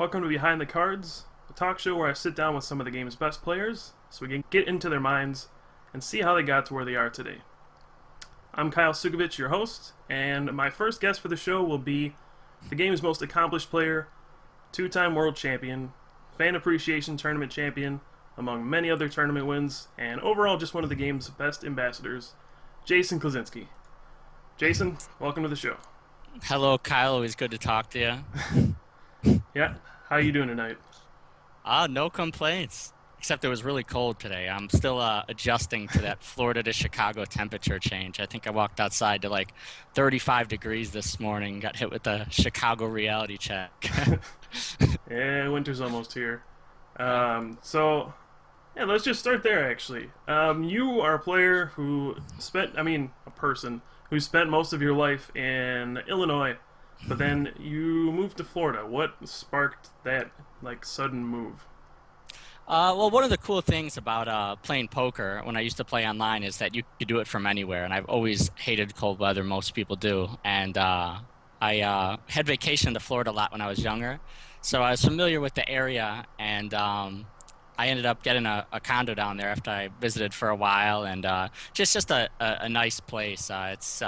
Welcome to Behind the Cards, a talk show where I sit down with some of the game's best players so we can get into their minds and see how they got to where they are today. I'm Kyle Sukovich, your host, and my first guest for the show will be the game's most accomplished player, two-time world champion, fan appreciation tournament champion, among many other tournament wins, and overall just one of the game's best ambassadors, Jason Klaczynski. Jason, welcome to the show. Hello, Kyle. Always good to talk to you. Yeah, how you doing tonight? No complaints. Except it was really cold today. I'm still adjusting to that Florida to Chicago temperature change. I think I walked outside to like 35 degrees this morning, got hit with the Chicago reality check. Yeah, winter's almost here. Yeah, let's just start there, actually. You are a player who a person who spent most of your life in Illinois, but then you moved to Florida. What sparked that, sudden move? Well, one of the cool things about playing poker when I used to play online is that you could do it from anywhere, and I've always hated cold weather. Most people do, and I had vacation to Florida a lot when I was younger, so I was familiar with the area, and I ended up getting a condo down there after I visited for a while, and just a nice place. It's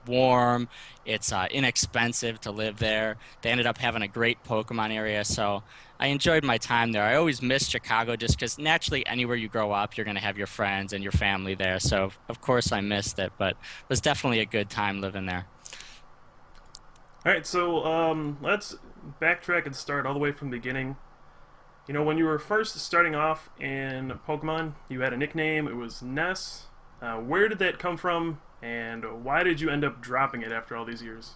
warm, it's inexpensive to live there. They ended up having a great Pokemon area, so I enjoyed my time there. I always missed Chicago just because naturally anywhere you grow up, you're going to have your friends and your family there. So of course I missed it, but it was definitely a good time living there. All right, so let's backtrack and start all the way from the beginning. You know, when you were first starting off in Pokemon, you had a nickname. It was Ness. Where did that come from, and why did you end up dropping it after all these years?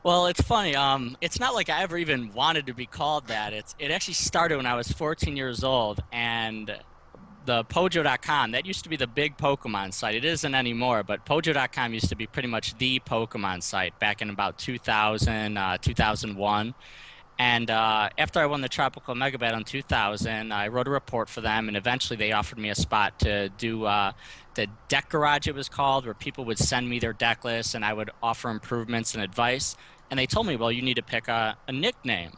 Well, it's funny. It's not like I ever even wanted to be called that. It actually started when I was 14 years old, and the Pojo.com, that used to be the big Pokemon site. It isn't anymore, but Pojo.com used to be pretty much the Pokemon site back in about 2000, 2001. And after I won the Tropical Mega Battle in 2000, I wrote a report for them, and eventually they offered me a spot to do the deck garage, it was called, where people would send me their deck lists, and I would offer improvements and advice. And they told me, well, you need to pick a nickname.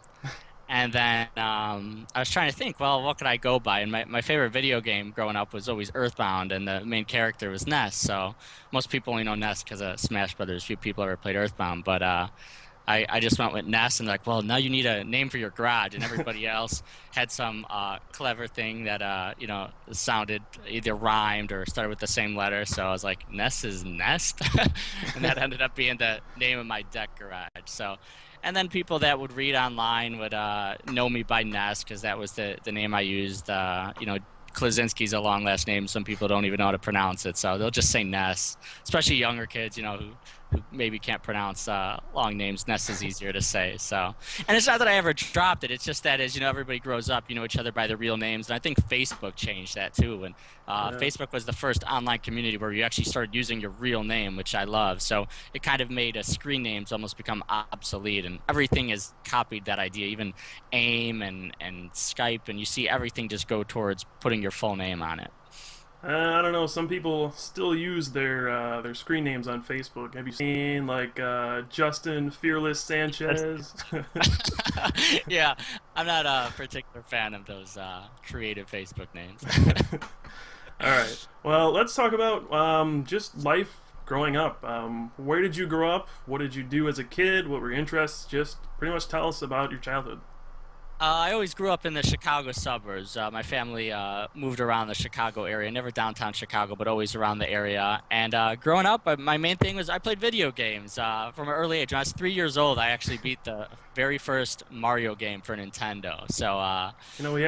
And then I was trying to think, well, what could I go by? And my favorite video game growing up was always Earthbound, and the main character was Ness. So most people only know Ness because of Smash Brothers. Few people ever played Earthbound, but I just went with Ness, and like, well, now you need a name for your garage, and everybody else had some clever thing that sounded either rhymed or started with the same letter. So I was like, Ness is Nest, and that ended up being the name of my deck garage. So, and then people that would read online would know me by Ness because that was the name I used. Klaczynski's a long last name. Some people don't even know how to pronounce it, so they'll just say Ness. Especially younger kids, who maybe can't pronounce long names. Ness is easier to say. So, and it's not that I ever dropped it. It's just that as everybody grows up, you know each other by their real names. And I think Facebook changed that too. And Facebook was the first online community where you actually started using your real name, which I love. So it kind of made screen names almost become obsolete, and everything has copied that idea. Even AIM and Skype, and you see everything just go towards putting your full name on it. I don't know. Some people still use their screen names on Facebook. Have you seen Justin Fearless Sanchez? Yeah, I'm not a particular fan of those creative Facebook names. All right. Well, let's talk about just life growing up. Where did you grow up? What did you do as a kid? What were your interests? Just pretty much tell us about your childhood. I always grew up in the Chicago suburbs. My family moved around the Chicago area, never downtown Chicago, but always around the area. And growing up, my main thing was I played video games from an early age. When I was 3 years old, I actually beat the very first Mario game for Nintendo. So we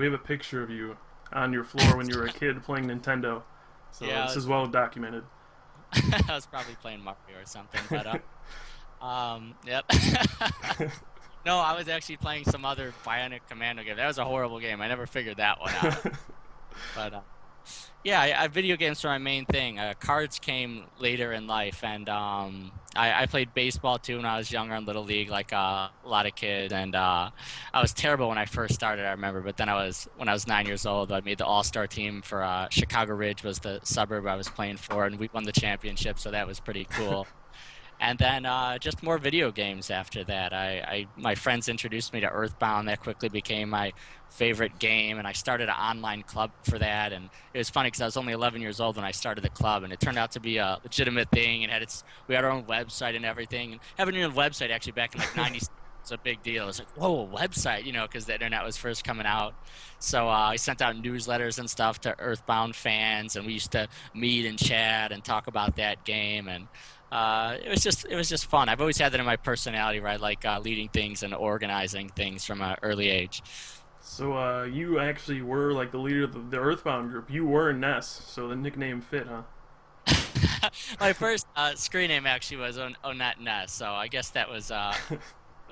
have a picture of you on your floor when you were a kid playing Nintendo. So yeah, this is well documented. I was probably playing Mario or something, but yep. No, I was actually playing some other Bionic Commando game. That was a horrible game. I never figured that one out. But yeah, video games were my main thing. Cards came later in life, and I played baseball too when I was younger in Little League, like a lot of kids. And I was terrible when I first started, I remember. But then when I was 9 years old, I made the All-Star team for Chicago Ridge was the suburb I was playing for, and we won the championship, so that was pretty cool. And then just more video games after that. My friends introduced me to Earthbound. That quickly became my favorite game, and I started an online club for that. And it was funny because I was only 11 years old when I started the club, and it turned out to be a legitimate thing. And we had our own website and everything. And having your own website actually back in like '96 was a big deal. It was like, whoa, a website, because the internet was first coming out. So I sent out newsletters and stuff to Earthbound fans, and we used to meet and chat and talk about that game. And it was just fun. I've always had that in my personality, right? Like leading things and organizing things from an early age. So you actually were like the leader of the Earthbound group. You were Ness, so the nickname fit, huh? My first screen name actually was Onet Ness, so I guess that was the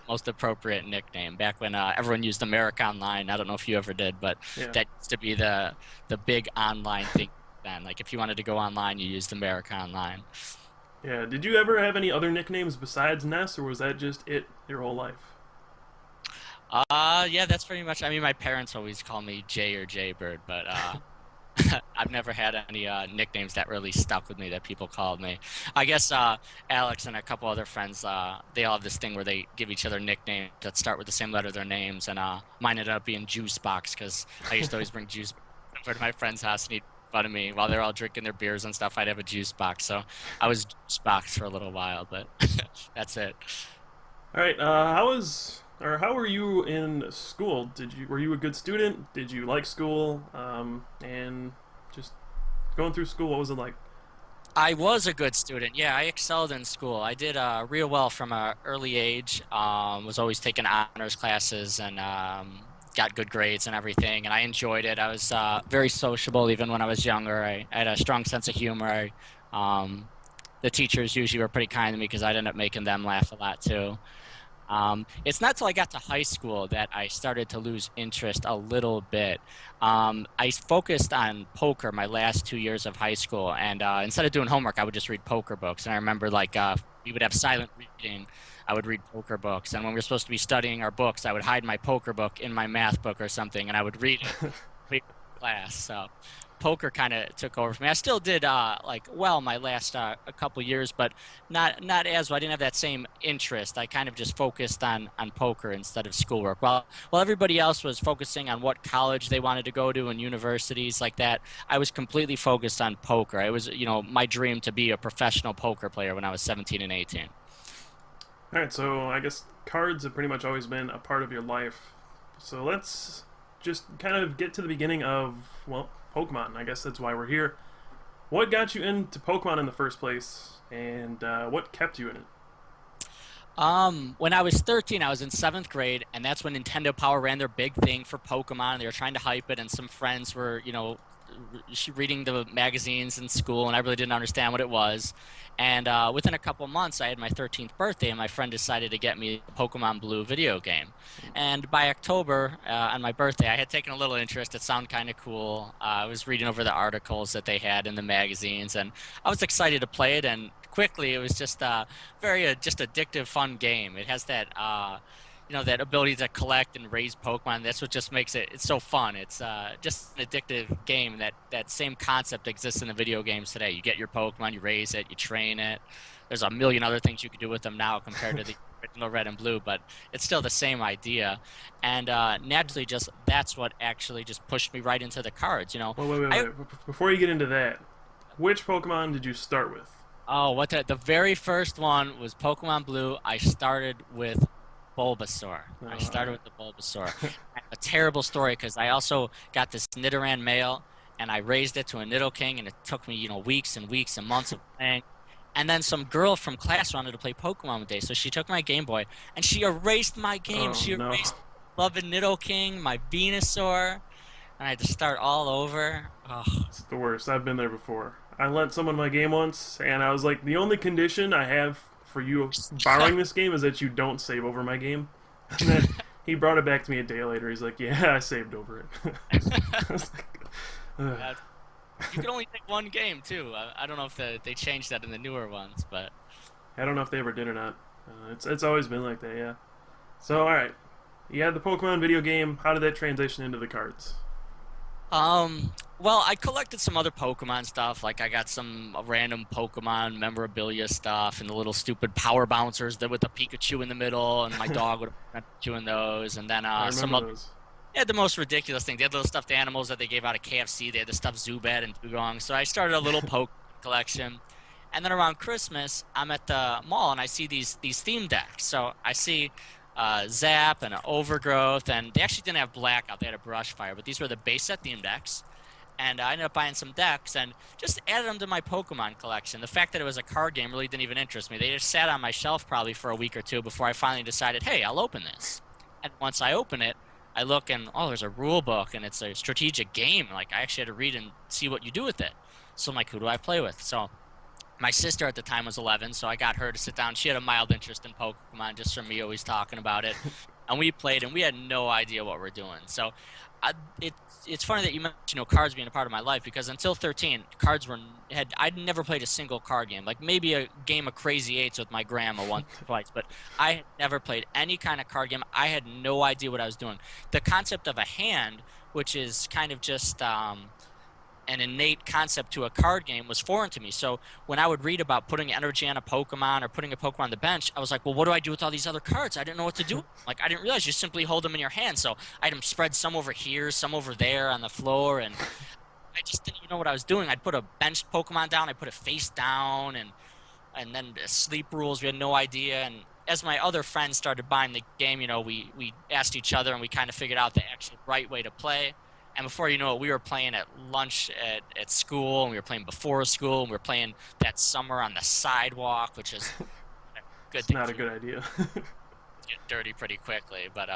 most appropriate nickname back when everyone used America Online. I don't know if you ever did, but Yeah. that used to be the big online thing then. Like if you wanted to go online, you used America Online. Yeah. Did you ever have any other nicknames besides Ness, or was that just it your whole life? Yeah, that's pretty much. I mean, my parents always call me Jay or Jaybird, but I've never had any nicknames that really stuck with me that people called me. I guess Alex and a couple other friends, they all have this thing where they give each other nicknames that start with the same letter of their names, and mine ended up being Juice Box because I used to always bring juice over to my friend's house and he'd make fun of me while they're all drinking their beers and stuff. I'd have a juice box, so I was Juice Box for a little while, but that's it. All right. How were you in school? Were you a good student? Did you like school? And just going through school, what was it like? I was a good student. Yeah, I excelled in school. I did real well from an early age. Was always taking honors classes and got good grades and everything. And I enjoyed it. I was very sociable even when I was younger. I had a strong sense of humor. The teachers usually were pretty kind to me because I'd end up making them laugh a lot too. It's not till I got to high school that I started to lose interest a little bit. I focused on poker my last 2 years of high school, and instead of doing homework, I would just read poker books. And I remember like we would have silent reading. I would read poker books, and when we were supposed to be studying our books, I would hide my poker book in my math book or something, and I would read it in class. So poker kind of took over for me. I still did like well my last a couple years, but not as well. I didn't have that same interest. I kind of just focused on poker instead of schoolwork. While everybody else was focusing on what college they wanted to go to and universities like that, I was completely focused on poker. It was my dream to be a professional poker player when I was 17 and 18. All right. So I guess cards have pretty much always been a part of your life. So let's just kind of get to the beginning of Pokemon. I guess that's why we're here. What got you into Pokemon in the first place, and what kept you in it? When I was 13, I was in seventh grade, and that's when Nintendo Power ran their big thing for Pokemon. They were trying to hype it, and some friends were, reading the magazines in school, and I really didn't understand what it was. And within a couple months, I had my 13th birthday, and my friend decided to get me a Pokemon Blue video game. And by October, on my birthday, I had taken a little interest. It sounded kind of cool. I was reading over the articles that they had in the magazines, and I was excited to play it. And quickly, it was just a very just addictive, fun game. It has that. That ability to collect and raise Pokemon. That's what just makes it's so fun. It's just an addictive game. That same concept exists in the video games today. You get your Pokemon, you raise it, you train it. There's a million other things you can do with them now compared to the original Red and Blue, but it's still the same idea. And naturally, just that's what actually just pushed me right into the cards. Wait. Before you get into that, which Pokemon did you start with? The very first one was Pokemon Blue. I started with Bulbasaur. I started with the Bulbasaur. A terrible story because I also got this Nidoran male and I raised it to a Nidoking and it took me, weeks and weeks and months of playing. And then some girl from class wanted to play Pokemon one day, so she took my Game Boy and she erased my game. Oh She no, erased Beloved Nidoking, my Venusaur, and I had to start all over. Oh, it's the worst. I've been there before. I lent someone my game once, and I was like, the only condition I have for you borrowing this game is that you don't save over my game. And then he brought it back to me a day later. He's like, yeah, I saved over it. I was like, ugh. uh, you can only take one game too. I don't know if they changed that in the newer ones, but I don't know if they ever did or not. It's always been like that, yeah. So, all right. You had the Pokemon video game. How did that transition into the cards? Well, I collected some other Pokemon stuff. Like I got some random Pokemon memorabilia stuff and the little stupid power bouncers that with the Pikachu in the middle, and my dog would have chewing those. And then I some remember other, those. yeah, the most ridiculous thing. They had little stuffed animals that they gave out at KFC. They had the stuffed Zubat and Dugong. So I started a little Pokemon collection. And then around Christmas, I'm at the mall and I see these theme decks. So I see Zap and Overgrowth, and they actually didn't have Blackout. They had a Brushfire, but these were the base set theme decks. And I ended up buying some decks and just added them to my Pokemon collection. The fact that it was a card game really didn't even interest me. They just sat on my shelf probably for a week or two before I finally decided, hey, I'll open this. And once I open it, I look and, oh, there's a rule book and it's a strategic game. Like, I actually had to read and see what you do with it. So I'm like, who do I play with? So my sister at the time was 11, so I got her to sit down. She had a mild interest in Pokemon just from me always talking about it. And we played, and we had no idea what we're doing. So I, it, it's funny that you mentioned, cards being a part of my life, because until 13, cards I'd never played a single card game. Like maybe a game of Crazy Eights with my grandma once or twice, but I had never played any kind of card game. I had no idea what I was doing. The concept of a hand, which is kind of just an innate concept to a card game, was foreign to me. So when I would read about putting energy on a Pokemon or putting a Pokemon on the bench, I was like, well, what do I do with all these other cards? I didn't know what to do. Like, I didn't realize you simply hold them in your hand. So I had them spread some over here, some over there on the floor, and I just didn't even know what I was doing. I'd put a benched Pokemon down, I'd put it face down, and then sleep rules, we had no idea. And as my other friends started buying the game, we asked each other and we kind of figured out the actual right way to play. And before you know it, we were playing at lunch at school, and we were playing before school, and we were playing that summer on the sidewalk, which is a good It's thing not a for good idea. get dirty pretty quickly. But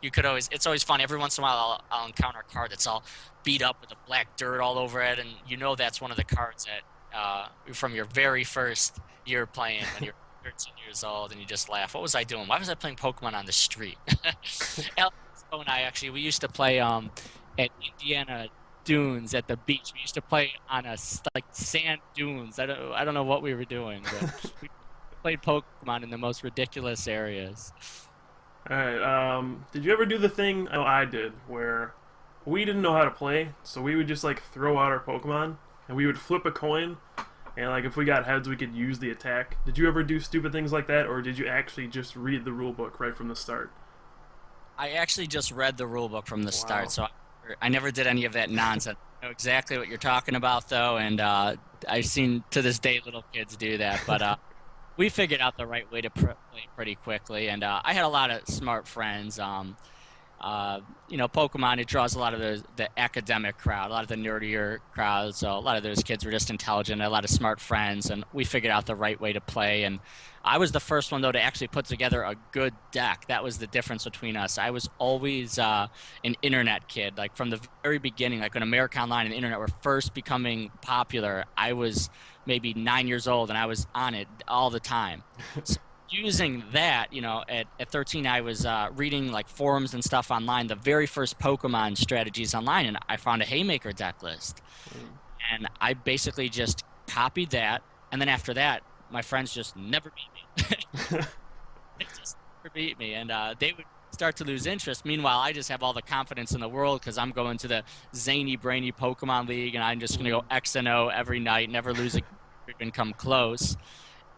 it's always fun. Every once in a while, I'll encounter a card that's all beat up with the black dirt all over it, and that's one of the cards that from your very first year playing when you're 13 years old, and you just laugh. What was I doing? Why was I playing Pokemon on the street? Alex and I we used to play at Indiana dunes at the beach. We used to play on like sand dunes. I don't know what we were doing, but we played Pokemon in the most ridiculous areas. Alright, did you ever do the thing I did, where we didn't know how to play, so we would just, like, throw out our Pokemon, and we would flip a coin, and, like, if we got heads, we could use the attack. Did you ever do stupid things like that, or did you actually just read the rule book right from the start? I actually just read the rule book from the Wow. start, so I never did any of that nonsense. I know exactly what you're talking about, though, and I've seen to this day little kids do that. But we figured out the right way to play pretty quickly, and I had a lot of smart friends. Pokemon, it draws a lot of the academic crowd, a lot of the nerdier crowds. So a lot of those kids were just intelligent, a lot of smart friends, and we figured out the right way to play. And I was the first one, though, to actually put together a good deck. That was the difference between us. I was always an internet kid. Like from the very beginning, like when America Online and the internet were first becoming popular, I was maybe 9 years old, and I was on it all the time. So using that, at 13, I was reading like forums and stuff online, the very first Pokemon strategies online, and I found a Haymaker deck list. And I basically just copied that, and then after that, my friends just never beat me. They just never beat me, and they would start to lose interest. Meanwhile, I just have all the confidence in the world because I'm going to the zany, brainy Pokemon League, and I'm just going to go X and O every night, never lose a even come close.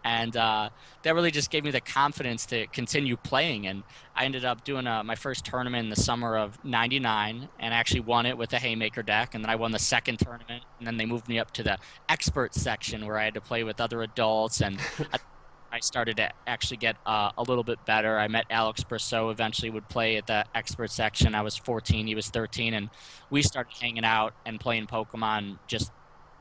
And that really just gave me the confidence to continue playing. And I ended up doing my first tournament in the summer of '99, and I actually won it with the Haymaker deck. And then I won the second tournament, and then they moved me up to the expert section where I had to play with other adults. And I started to actually get a little bit better. I met Alex Brosseau, eventually would play at the expert section. I was 14, he was 13, and we started hanging out and playing Pokemon. Just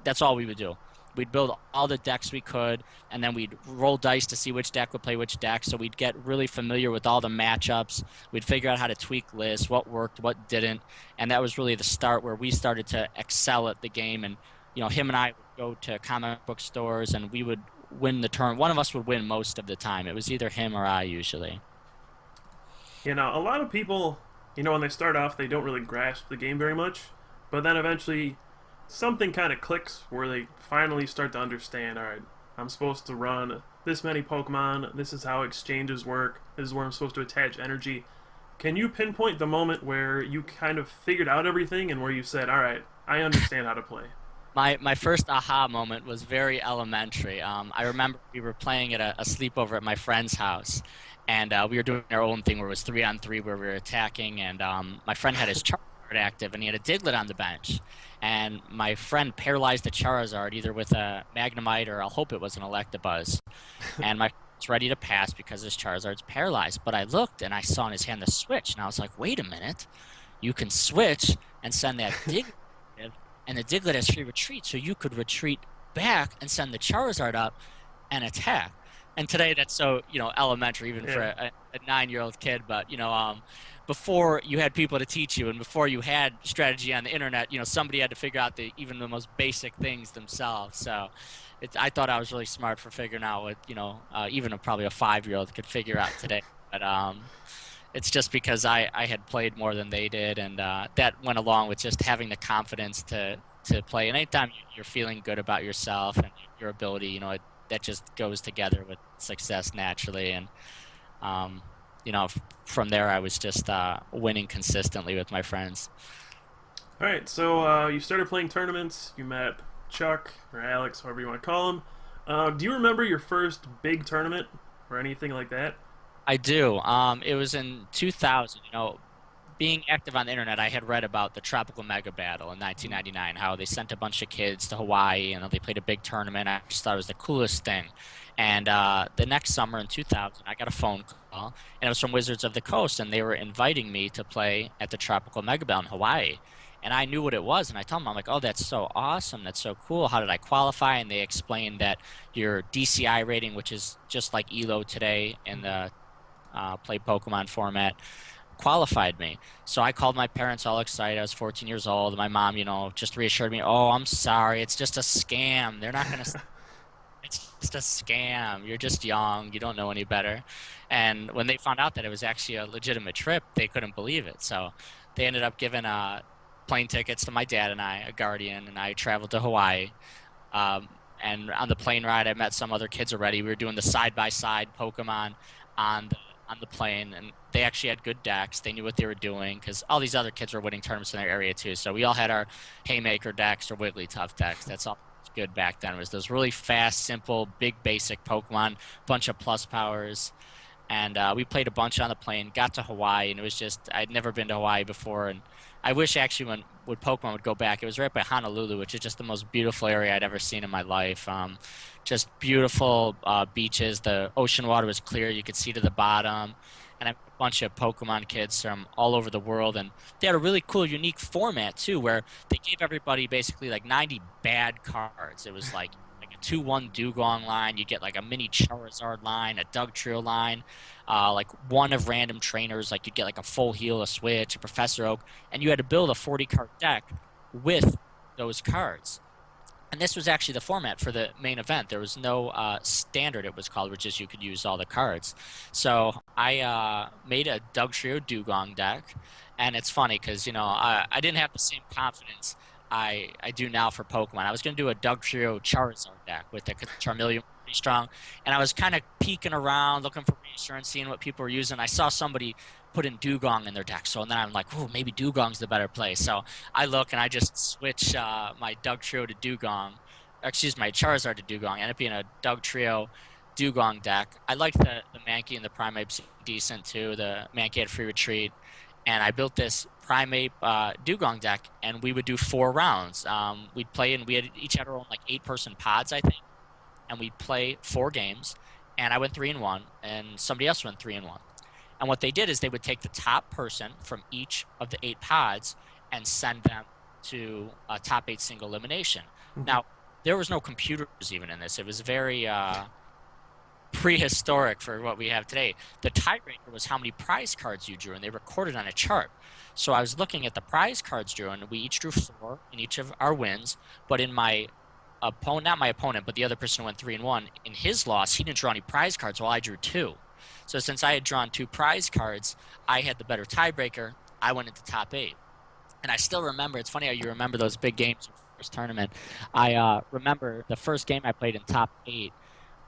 that's all we would do. We'd build all the decks we could, and then we'd roll dice to see which deck would play which deck. So we'd get really familiar with all the matchups. We'd figure out how to tweak lists, what worked, what didn't. And that was really the start where we started to excel at the game. And, him and I would go to comic book stores, and we would win the turn. One of us would win most of the time. It was either him or I usually. A lot of people, when they start off, they don't really grasp the game very much, but then eventually something kind of clicks where they finally start to understand, alright, I'm supposed to run this many Pokemon, this is how exchanges work, this is where I'm supposed to attach energy, Can you pinpoint the moment where you kind of figured out everything and where you said, "All right, I understand how to play"? My first aha moment was very elementary. I remember we were playing at a sleepover at my friend's house, and we were doing our own thing where it was 3-on-3 where we were attacking, and my friend had his Charizard active, and he had a Diglett on the bench, and my friend paralyzed the Charizard either with a Magnemite or I'll hope it was an Electabuzz, and my friend was ready to pass because his Charizard's paralyzed. But I looked and I saw in his hand the switch, and I was like, wait a minute, you can switch and send that Diglett and the Diglett has free retreat, so you could retreat back and send the Charizard up and attack. And today that's so, elementary even for a 9-year-old kid. But, before you had people to teach you and before you had strategy on the internet, somebody had to figure out even the most basic things themselves. So I thought I was really smart for figuring out what, even probably a 5-year-old could figure out today. But it's just because I had played more than they did, and that went along with just having the confidence to play. And anytime you're feeling good about yourself and your ability, that just goes together with success naturally. And from there I was just winning consistently with my friends. All right, so you started playing tournaments. You met Chuck or Alex, however you want to call him. Do you remember your first big tournament or anything like that? I do. It was in 2000. Being active on the internet, I had read about the Tropical Mega Battle in 1999, how they sent a bunch of kids to Hawaii and they played a big tournament. I just thought it was the coolest thing. And the next summer in 2000, I got a phone call, and it was from Wizards of the Coast, and they were inviting me to play at the Tropical Mega Battle in Hawaii. And I knew what it was, and I told them, I'm like, oh, that's so awesome. That's so cool. How did I qualify? And they explained that your DCI rating, which is just like ELO today in the play Pokemon format, qualified me. So I called my parents all excited. I was 14 years old. My mom, just reassured me, oh, I'm sorry. It's just a scam. They're not going to... It's just a scam. You're just young. You don't know any better. And when they found out that it was actually a legitimate trip, they couldn't believe it. So they ended up giving plane tickets to my dad and I, a guardian, and I traveled to Hawaii. And on the plane ride, I met some other kids already. We were doing the side-by-side Pokemon on the plane, and they actually had good decks. They knew what they were doing because all these other kids were winning tournaments in their area too. So we all had our Haymaker decks or Wigglytuff decks. That's all good back then. It was those really fast, simple, big, basic Pokemon, bunch of plus powers. And we played a bunch on the plane, got to Hawaii, and it was just, I'd never been to Hawaii before. And I wish actually when Pokemon would go back, it was right by Honolulu, which is just the most beautiful area I'd ever seen in my life. Just beautiful beaches. The ocean water was clear. You could see to the bottom. And I met a bunch of Pokemon kids from all over the world. And they had a really cool, unique format, too, where they gave everybody basically like 90 bad cards. It was like a 2-1 Dugong line. You get like a mini Charizard line, a Dugtrio line, like one of random trainers. Like you'd get like a Full Heal, a Switch, a Professor Oak. And you had to build a 40-card deck with those cards. And this was actually the format for the main event. There was no standard, it was called, which is you could use all the cards. So I made a Dugtrio Dugong deck. And it's funny because, I didn't have the same confidence I do now for Pokemon. I was going to do a Dugtrio Charizard deck with the Charmeleon pretty strong. And I was kind of peeking around, looking for reassurance, seeing what people were using. I saw somebody put in Dugong in their deck. So then I'm like, oh, maybe Dugong's the better play. So I look and I just switch my Dugtrio to Dugong. Excuse my Charizard to Dugong. Ended up being a Dugtrio Dugong deck. I liked the Mankey and the Primeape decent too. The Mankey had free retreat. And I built this Primeape Dugong deck, and we would do 4 rounds. We'd play, and we had each had our own like 8-person pods, I think. And we'd play 4 games, and I went 3-1, and somebody else went 3-1. And what they did is they would take the top person from each of the 8 pods and send them to a top 8 single elimination. Mm-hmm. Now, there was no computers even in this. It was very prehistoric for what we have today. The tiebreaker was how many prize cards you drew, and they recorded on a chart. So I was looking at the prize cards drew, and we each drew 4 in each of our wins. But in my opponent, not my opponent, but the other person who went 3-1, in his loss, he didn't draw any prize cards while I drew 2. So since I had drawn 2 prize cards, I had the better tiebreaker. I went into top 8. And I still remember, it's funny how you remember those big games in the first tournament. I remember the first game I played in top 8.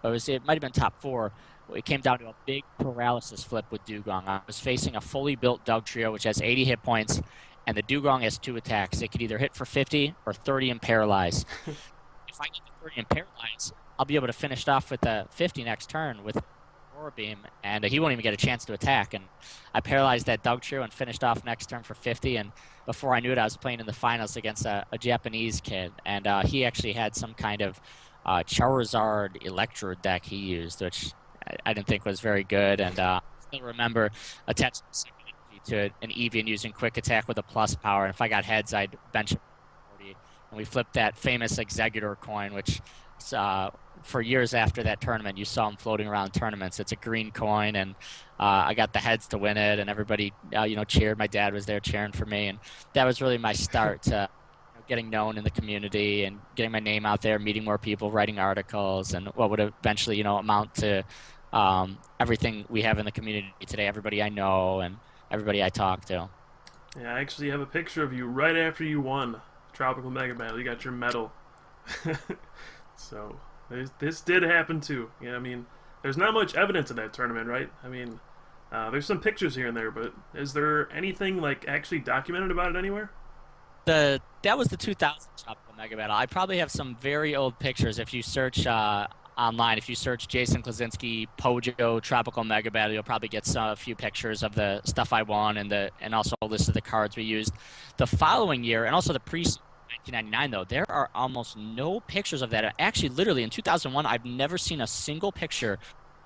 It might have been top four. It came down to a big paralysis flip with Dugong. I was facing a fully built Doug Trio, which has 80 hit points, and the Dugong has 2 attacks. It could either hit for 50 or 30 and paralyze. If I get the 30 and paralyze, I'll be able to finish it off with a 50 next turn with Aurora Beam, and he won't even get a chance to attack. And I paralyzed that Doug Trio and finished off next turn for 50, and before I knew it, I was playing in the finals against a Japanese kid, and he actually had some kind of Charizard Electrode deck he used, which I didn't think was very good, and I still remember attaching to an Eevee and using quick attack with a plus power, and if I got heads, I'd bench it 40, and we flipped that famous Executor coin, which for years after that tournament, you saw him floating around tournaments. It's a green coin, and I got the heads to win it, and everybody cheered. My dad was there cheering for me, and that was really my start to getting known in the community and getting my name out there, meeting more people, writing articles, and what would eventually amount to everything we have in the community today. Everybody I know and everybody I talk to. Yeah, I actually have a picture of you right after you won Tropical Mega Battle. You got your medal. So this did happen too. Yeah, I mean, there's not much evidence of that tournament, right? I mean, there's some pictures here and there, but is there anything like actually documented about it anywhere? That was the 2000 Tropical Mega Battle. I probably have some very old pictures. If you search online, if you search Jason Klaczynski Pojo Tropical Mega Battle, you'll probably get a few pictures of the stuff I won and also a list of the cards we used. The following year, and also the pre-season 1999, though, there are almost no pictures of that. Actually, literally, in 2001, I've never seen a single picture of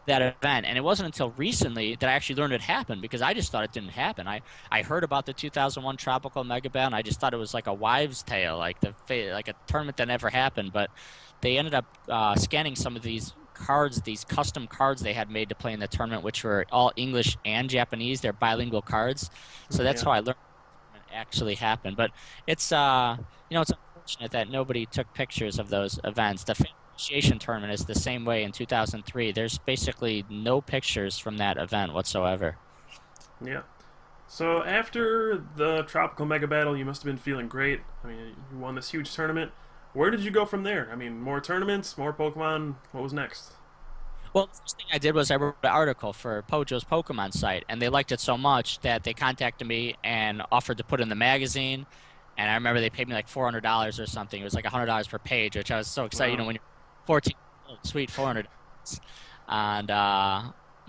that event, and it wasn't until recently that I actually learned it happened, because I just thought it didn't happen. I heard about the 2001 Tropical Mega Battle, and I just thought it was like a wives' tale, like a tournament that never happened. But they ended up scanning some of these cards, these custom cards they had made to play in the tournament, which were all English and Japanese. They're bilingual cards, so that's how I learned it actually happened. But it's it's unfortunate that nobody took pictures of those events. The Initiation Tournament is the same way in 2003. There's basically no pictures from that event whatsoever. Yeah. So after the Tropical Mega Battle, you must have been feeling great. I mean, you won this huge tournament. Where did you go from there? I mean, more tournaments, more Pokemon. What was next? Well, the first thing I did was I wrote an article for Pojo's Pokemon site, and they liked it so much that they contacted me and offered to put it in the magazine. And I remember they paid me like $400 or something. It was like $100 per page, which I was so excited. Wow. When you're 14, sweet $400. And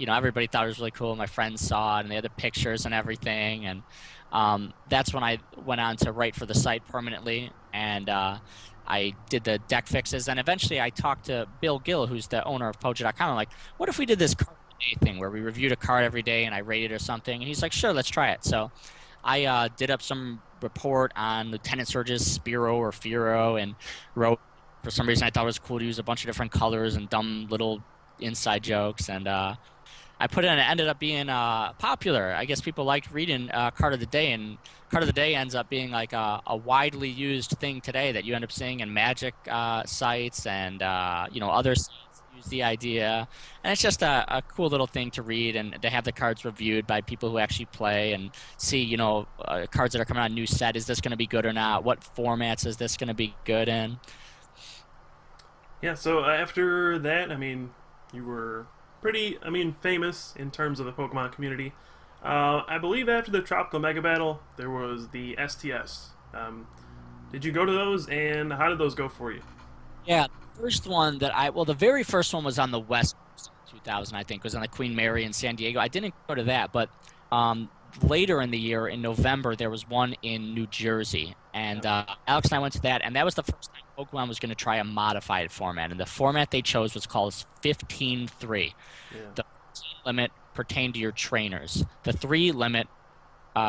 everybody thought it was really cool. My friends saw it, and they had the pictures and everything. And that's when I went on to write for the site permanently, and I did the deck fixes. And eventually I talked to Bill Gill, who's the owner of Pojo.com. I'm like, what if we did this card of the day thing where we reviewed a card every day and I rated or something? And he's like, sure, let's try it. So I did up some report on Lieutenant Surge's Spearow or Fearow, and wrote, for some reason I thought it was cool to use a bunch of different colors and dumb little inside jokes, and I put it in, and it ended up being popular. I guess people liked reading Card of the Day, and Card of the Day ends up being like a widely used thing today that you end up seeing in Magic sites and other sites use the idea. And it's just a cool little thing to read and to have the cards reviewed by people who actually play and see, cards that are coming out, new set. Is this going to be good or not? What formats is this going to be good in? Yeah, so after that, I mean, you were pretty, famous in terms of the Pokemon community. I believe after the Tropical Mega Battle, there was the STS. Did you go to those, and how did those go for you? Yeah, the first one the very first one was on the West Coast in 2000, I think. It was on the Queen Mary in San Diego. I didn't go to that, but later in the year, in November, there was one in New Jersey. And Alex and I went to that, and that was the first time Pokemon was going to try a modified format. And the format they chose was called 15-3. Yeah. The 15 limit pertained to your trainers. The 3 limit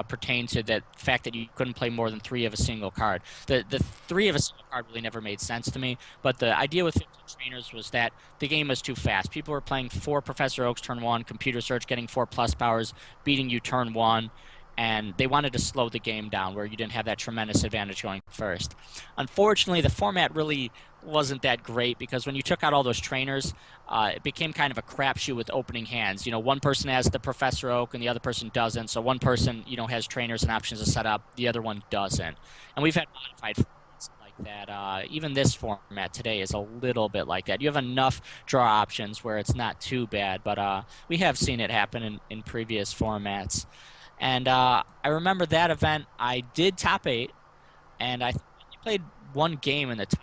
pertained to the fact that you couldn't play more than 3 of a single card. The 3 of a single card really never made sense to me, but the idea with 15 trainers was that the game was too fast. People were playing 4 Professor Oaks turn 1, Computer Search getting 4 plus powers, beating you turn 1, and they wanted to slow the game down where you didn't have that tremendous advantage going first. Unfortunately, the format really wasn't that great, because when you took out all those trainers, it became kind of a crapshoot with opening hands. One person has the Professor Oak and the other person doesn't, so one person has trainers and options to set up, the other one doesn't. And we've had modified formats like that. Even this format today is a little bit like that. You have enough draw options where it's not too bad, but we have seen it happen in previous formats. And I remember that event. I did top 8, and I played one game in the top.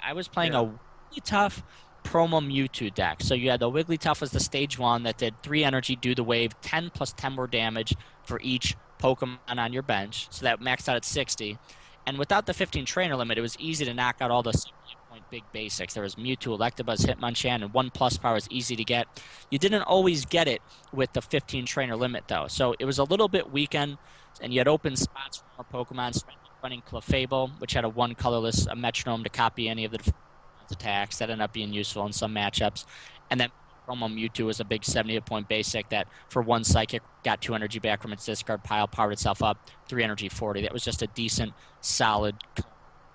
I was playing a Wigglytuff promo Mewtwo deck. So you had the Wigglytuff was the stage 1 that did 3 energy, do the wave, 10 plus 10 more damage for each Pokemon on your bench. So that maxed out at 60. And without the 15 trainer limit, it was easy to knock out all the 70-point big basics. There was Mewtwo, Electabuzz, Hitmonchan, and 1 plus power was easy to get. You didn't always get it with the 15 trainer limit, though. So it was a little bit weakened, and you had open spots for more Pokemon, running Clefable, which had a 1 colorless a metronome to copy any of the attacks. That ended up being useful in some matchups. And then Promo Mewtwo was a big 78-point basic that for 1 Psychic got 2 energy back from its discard pile, powered itself up, 3 energy 40. That was just a decent, solid.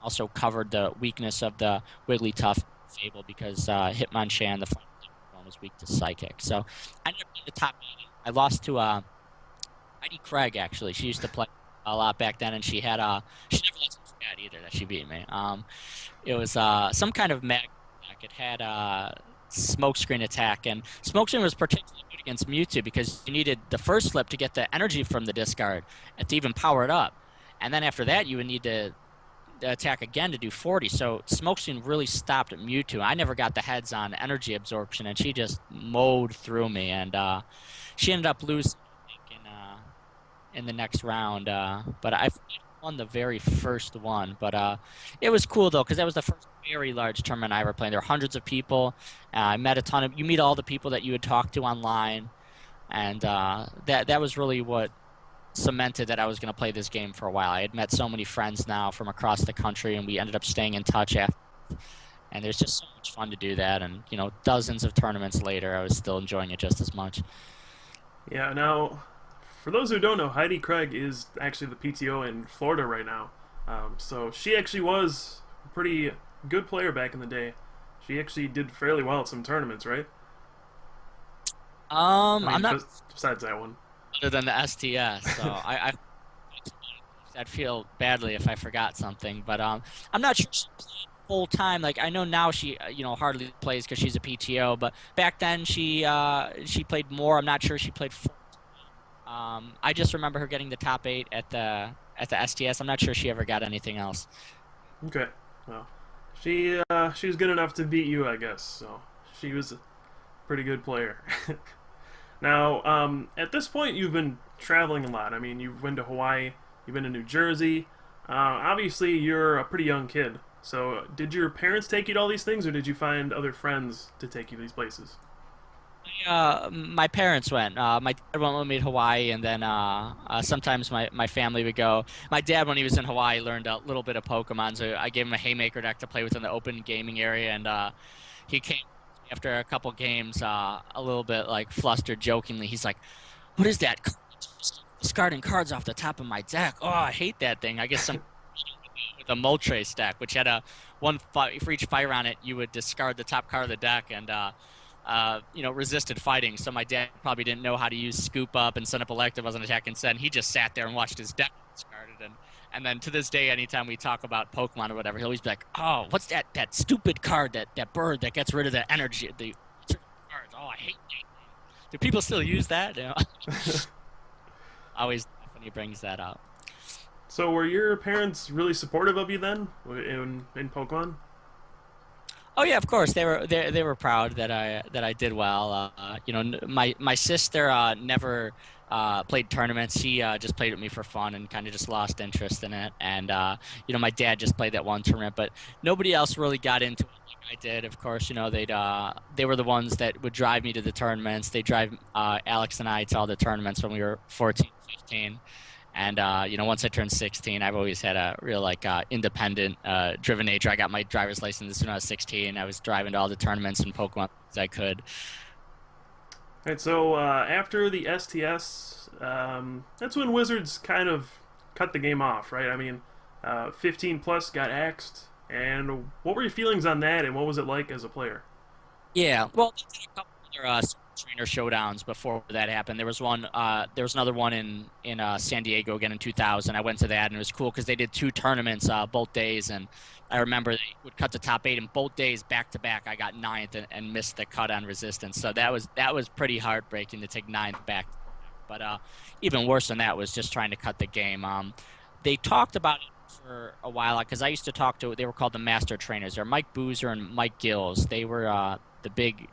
Also covered the weakness of the Wigglytuff Fable because Hitmonchan, the final one, was weak to Psychic. So I ended up being the top 8. I lost to Heidi Craig, actually. She used to play a lot back then, and she had she never let me forget either that she beat me. It was some kind of mag attack. It had Smokescreen attack, and Smokescreen was particularly good against Mewtwo because you needed the first flip to get the energy from the discard and to even power it up, and then after that you would need to attack again to do 40. So Smokescreen really stopped at Mewtwo. I never got the heads on energy absorption, and she just mowed through me, and she ended up losing in the next round, but I won the very first one. But it was cool though because that was the first very large tournament I ever played. There were hundreds of people. I met a ton of. You meet all the people that you would talk to online, and that was really what cemented that I was going to play this game for a while. I had met so many friends now from across the country, and we ended up staying in touch after. And there's just so much fun to do that, and dozens of tournaments later, I was still enjoying it just as much. Yeah. Now, for those who don't know, Heidi Craig is actually the PTO in Florida right now. So she actually was a pretty good player back in the day. She actually did fairly well at some tournaments, right? I'm not. Besides that one. Other than the STS, so I'd feel badly if I forgot something. But I'm not sure she played full time. Like I know now she hardly plays because she's a PTO. But back then she played more. I'm not sure she played full. I just remember her getting the top 8 at the STS. I'm not sure she ever got anything else. Okay, well, she was good enough to beat you, I guess. So she was a pretty good player. Now, at this point, you've been traveling a lot. I mean, you've been to Hawaii, you've been to New Jersey. Obviously, you're a pretty young kid. So, did your parents take you to all these things, or did you find other friends to take you to these places? My parents went. My dad went with me to Hawaii, and then sometimes my family would go. My dad, when he was in Hawaii, learned a little bit of Pokemon, so I gave him a Haymaker deck to play with in the open gaming area, and he came after a couple games a little bit like flustered, jokingly. He's like, "What is that? Discarding cards off the top of my deck. Oh, I hate that thing." I guess some with a Moltres deck, which had for each fire on it, you would discard the top card of the deck, and resisted fighting. So my dad probably didn't know how to use Scoop Up and send up Electabuzz on attack and send. He just sat there and watched his deck discarded. And then to this day, anytime we talk about Pokemon or whatever, he'll always be like, "Oh, what's that stupid card, that bird that gets rid of the energy, the cards? Oh, I hate that." Do people still use that? Always when he brings that up. So were your parents really supportive of you then in Pokemon? Oh yeah, of course they were proud that I did well. My sister never played tournaments. She just played with me for fun and kind of just lost interest in it. And my dad just played that one tournament, but nobody else really got into it like I did. Of course, they were the ones that would drive me to the tournaments. They drive Alex and I to all the tournaments when we were 14, 15. And once I turned 16, I've always had a real independent, driven nature. I got my driver's license as soon as I was 16. I was driving to all the tournaments and Pokemon as I could. All right, so after the STS, that's when Wizards kind of cut the game off, right? I mean, 15 plus got axed. And what were your feelings on that, and what was it like as a player? Yeah, well, they did a couple other trainer showdowns before that happened. There was one. There was another one in San Diego again in 2000. I went to that and it was cool because they did 2 tournaments both days, and I remember they would cut the top 8 and both days back to back. I got 9th and missed the cut on resistance, so that was pretty heartbreaking to take 9th back. But even worse than that was just trying to cut the game. They talked about it for a while because I used to talk to. They were called the master trainers. They're Mike Boozer and Mike Gills. They were the big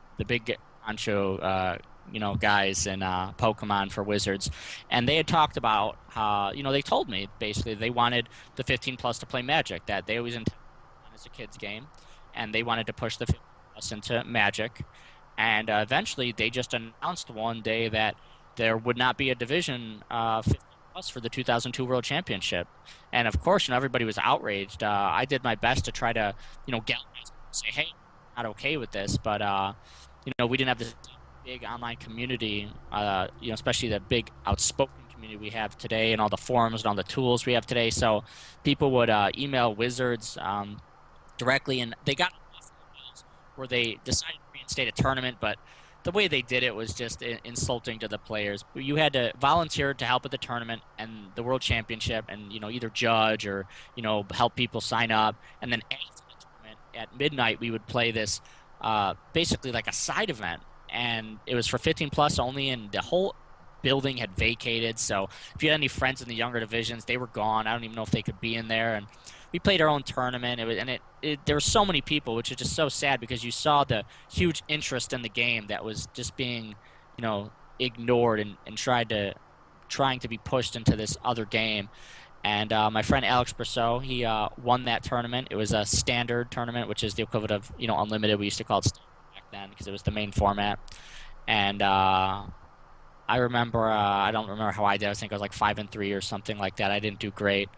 honcho guys in Pokemon for Wizards, and they had talked about how they told me basically they wanted the 15 plus to play Magic, that they always intended as a kids game, and they wanted to push the 15 plus into Magic, and eventually they just announced one day that there would not be a division 15 plus for the 2002 World Championship, and of course everybody was outraged. I did my best to try to galvanize them and say, hey, I'm not okay with this, but we didn't have this big online community, especially the big outspoken community we have today and all the forums and all the tools we have today. So people would email Wizards directly, and they got emails where they decided to reinstate a tournament, but the way they did it was just insulting to the players. You had to volunteer to help at the tournament and the World Championship and, either judge or, help people sign up. And then after the tournament, at midnight, we would play this basically like a side event. And it was for 15 plus only, and the whole building had vacated. So if you had any friends in the younger divisions, they were gone. I don't even know if they could be in there. And we played our own tournament. There were so many people, which is just so sad because you saw the huge interest in the game that was just being, ignored and trying to be pushed into this other game. And my friend Alex Brousseau, he won that tournament. It was a standard tournament, which is the equivalent of unlimited. We used to call it standard back then because it was the main format. And I remember, I don't remember how I did. I think I was like 5-3 or something like that. I didn't do great.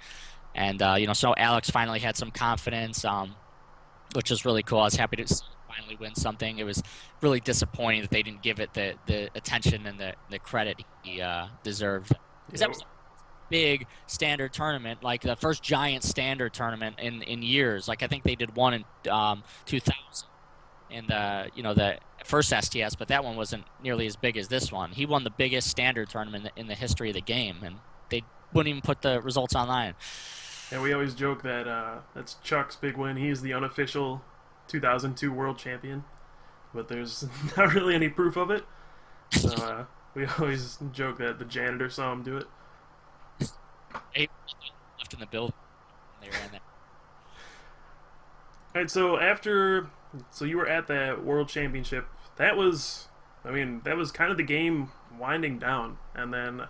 And, so Alex finally had some confidence, which was really cool. I was happy to finally win something. It was really disappointing that they didn't give it the attention and the credit he deserved. Because that was a big standard tournament, like the first giant standard tournament in years. Like I think they did one in 2000 in the first STS, but that one wasn't nearly as big as this one. He won the biggest standard tournament in the history of the game, and they wouldn't even put the results online. Yeah, we always joke that that's Chuck's big win. He is the unofficial 2002 world champion, but there's not really any proof of it. So we always joke that the janitor saw him do it. They left in the building. They ran there. All right, so you were at that world championship. That was kind of the game winding down, and then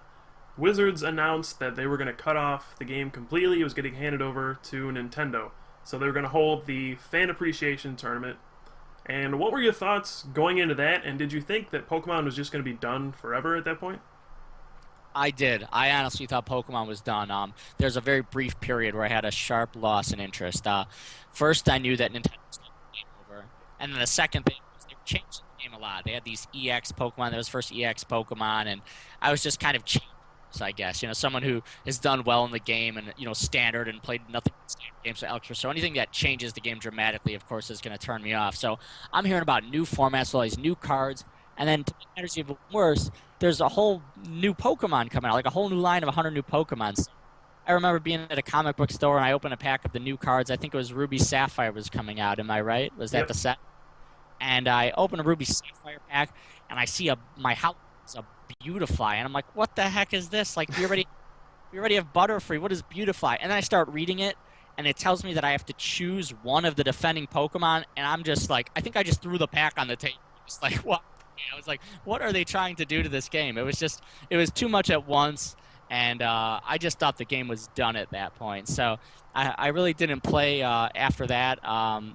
Wizards announced that they were going to cut off the game completely. It was getting handed over to Nintendo. So they were going to hold the Fan Appreciation Tournament. And what were your thoughts going into that? And did you think that Pokemon was just going to be done forever at that point? I did. I honestly thought Pokemon was done. There's a very brief period where I had a sharp loss in interest. First, I knew that Nintendo was going to be over. And then the second thing was they changed the game a lot. They had these EX Pokemon. That was first EX Pokemon. And I was just kind of changed. I guess someone who has done well in the game and standard and played nothing but standard games for Alex. So anything that changes the game dramatically, of course, is going to turn me off. So I'm hearing about new formats, all these new cards, and then to make matters even worse, there's a whole new Pokemon coming out, like a whole new line of 100 new Pokemon. So I remember being at a comic book store and I opened a pack of the new cards. I think it was Ruby Sapphire was coming out. Am I right? Was that the set? And I opened a Ruby Sapphire pack and I see my house is a Beautifly, and I'm like, what the heck is this? Like, we already have Butterfree. What is Beautifly? And then I start reading it, and it tells me that I have to choose one of the defending Pokemon, and I'm just like, I think I just threw the pack on the table. Just like, what? I was like, what are they trying to do to this game? It was too much at once, and I just thought the game was done at that point. So I really didn't play after that.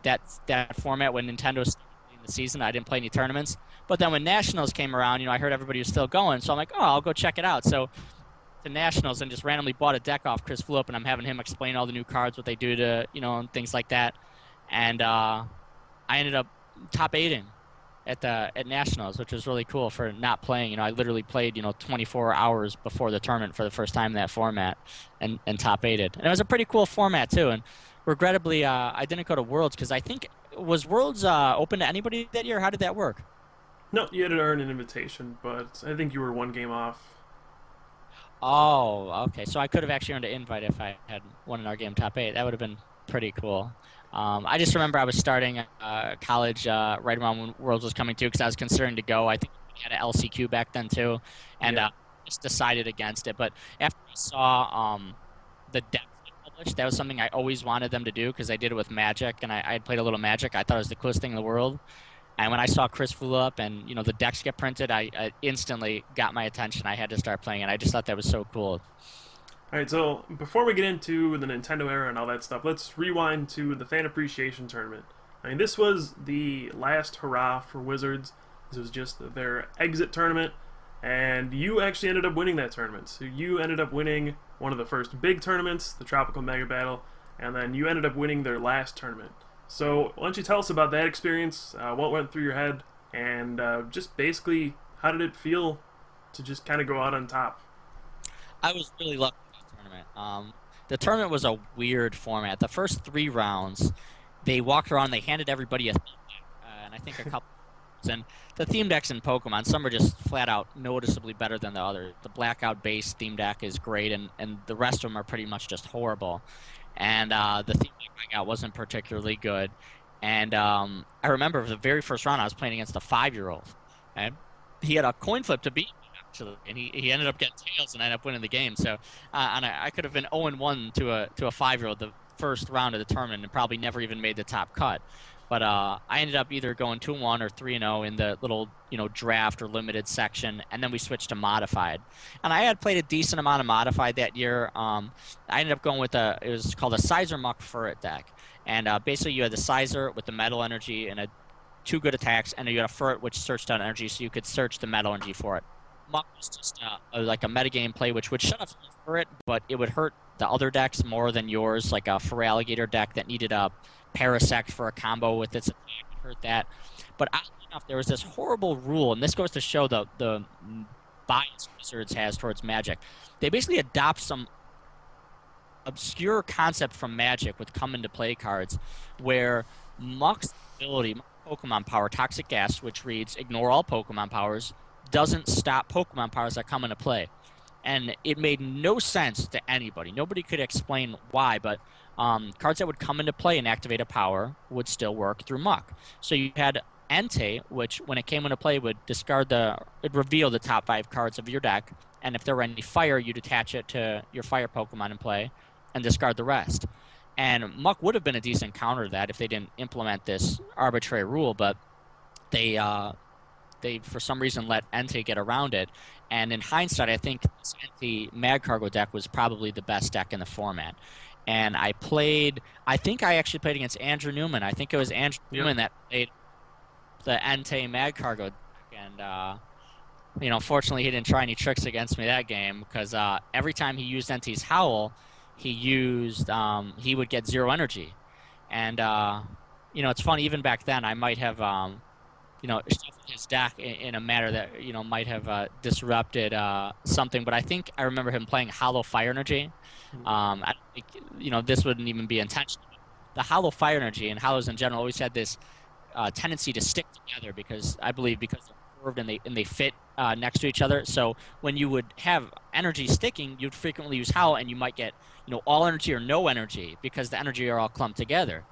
That format when Nintendo started the season, I didn't play any tournaments. But then when Nationals came around, I heard everybody was still going. So I'm like, oh, I'll go check it out. So to Nationals and just randomly bought a deck off Chris Flip, and I'm having him explain all the new cards, what they do to, and things like that. And I ended up top 8ing at Nationals, which was really cool for not playing. I literally played, 24 hours before the tournament for the first time in that format and top 8'd. And it was a pretty cool format, too. And regrettably, I didn't go to Worlds because I think, was Worlds open to anybody that year? How did that work? No, you had to earn an invitation, but I think you were one game off. Oh, okay. So I could have actually earned an invite if I had won in our game top eight. That would have been pretty cool. I just remember I was starting college right around when Worlds was coming to because I was considering to go. I think we had an LCQ back then too, and Yeah. just decided against it. But after I saw the decks get published, that was something I always wanted them to do because I did it with Magic, and I had played a little Magic. I thought it was the coolest thing in the world. And when I saw Chris flew up and the decks get printed, I instantly got my attention. I had to start playing, and I just thought that was so cool. Alright, so before we get into the Nintendo era and all that stuff, let's rewind to the Fan Appreciation Tournament. I mean, this was the last hurrah for Wizards. This was just their exit tournament, and you actually ended up winning that tournament. So you ended up winning one of the first big tournaments, the Tropical Mega Battle, and then you ended up winning their last tournament. So why don't you tell us about that experience, what went through your head, and just basically how did it feel to just kind of go out on top? I was really lucky in the tournament. The tournament was a weird format. The first three rounds, they walked around, they handed everybody a theme deck, and I think a couple. And the theme decks in Pokemon, some are just flat out noticeably better than the others. The Blackout base theme deck is great, and the rest of them are pretty much just horrible. And the theme deck I got wasn't particularly good. And I remember the very first round I was playing against a 5-year-old. And he had a coin flip to beat me, actually, and he ended up getting tails and ended up winning the game. So and I could have been 0-1 to a 5-year-old the first round of the tournament and probably never even made the top cut. But I ended up either going 2-1 or 3-0 in the little draft or limited section, and then we switched to modified. And I had played a decent amount of modified that year. I ended up going with it was called a Sizer Muck Furret deck, and basically you had the Sizer with the metal energy and two good attacks, and you had a Furret which searched out energy, so you could search the metal energy for it. Muck was just like a metagame play which would shut off Furret, but it would hurt the other decks more than yours, like a Feraligatr deck that needed a Parasect for a combo with its attack. It hurt that. But oddly enough, there was this horrible rule, and this goes to show the bias Wizards has towards Magic. They basically adopt some obscure concept from Magic with come into play cards where Muck's ability, Pokemon Power, Toxic Gas, which reads ignore all Pokemon powers, doesn't stop Pokemon powers that come into play. And it made no sense to anybody. Nobody could explain why, but cards that would come into play and activate a power would still work through Muck. So you had Entei, which when it came into play would it'd reveal the top 5 cards of your deck, and if there were any fire, you'd attach it to your fire Pokemon in play and discard the rest. And Muck would have been a decent counter to that if they didn't implement this arbitrary rule, but they for some reason let Entei get around it. And in hindsight, I think this Entei Mag Cargo deck was probably the best deck in the format. And I think I actually played against Andrew Newman. I think it was Andrew Newman that played the Entei Mag Cargo deck. And, fortunately he didn't try any tricks against me that game because every time he used Entei's Howl, he would get 0 energy. And, it's funny, even back then I might have shuffled his deck in a manner that might have disrupted something. But I think I remember him playing Hollow Fire Energy. I don't think this wouldn't even be intentional. The Hollow Fire Energy and Hollows in general always had this tendency to stick together because they're curved and they fit next to each other. So when you would have energy sticking, you'd frequently use Hollow, and you might get all energy or no energy because the energy are all clumped together.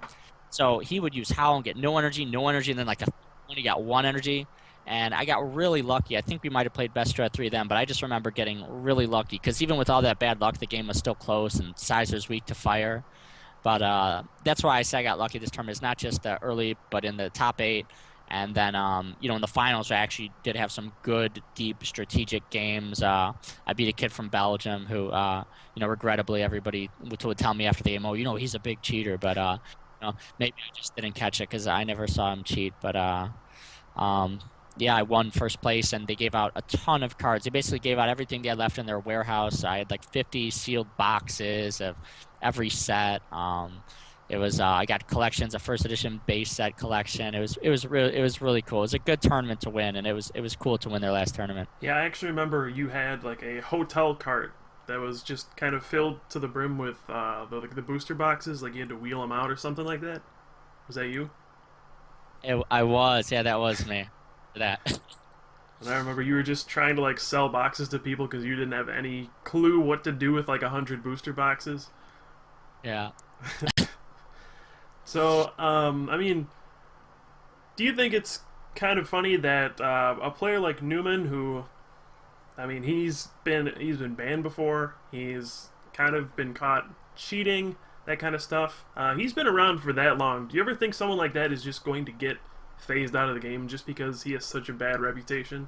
So he would use Howl and get no energy, and then like when he got 1 energy, and I got really lucky. I think we might have played best strat 3 then, but I just remember getting really lucky because even with all that bad luck, the game was still close, and Sizer's weak to fire. But that's why I say I got lucky this tournament. It's not just early, but in the top 8, and then in the finals, I actually did have some good, deep, strategic games. I beat a kid from Belgium who, regrettably, everybody would tell me after the game, oh, he's a big cheater, but maybe I just didn't catch it because I never saw him cheat. But I won first place, and they gave out a ton of cards. They basically gave out everything they had left in their warehouse. I had like 50 sealed boxes of every set. It was I got collections, a first edition base set collection. It was really cool. It was a good tournament to win, and it was cool to win their last tournament. Yeah, I actually remember you had like a hotel cart that was just kind of filled to the brim with the booster boxes. Like you had to wheel them out or something like that. Was that you? I was, yeah, that was me. that. And I remember you were just trying to like sell boxes to people because you didn't have any clue what to do with like 100 booster boxes. Yeah. So, I mean, do you think it's kind of funny that a player like Newman, who, I mean, he's been banned before, he's kind of been caught cheating, that kind of stuff. He's been around for that long. Do you ever think someone like that is just going to get phased out of the game just because he has such a bad reputation?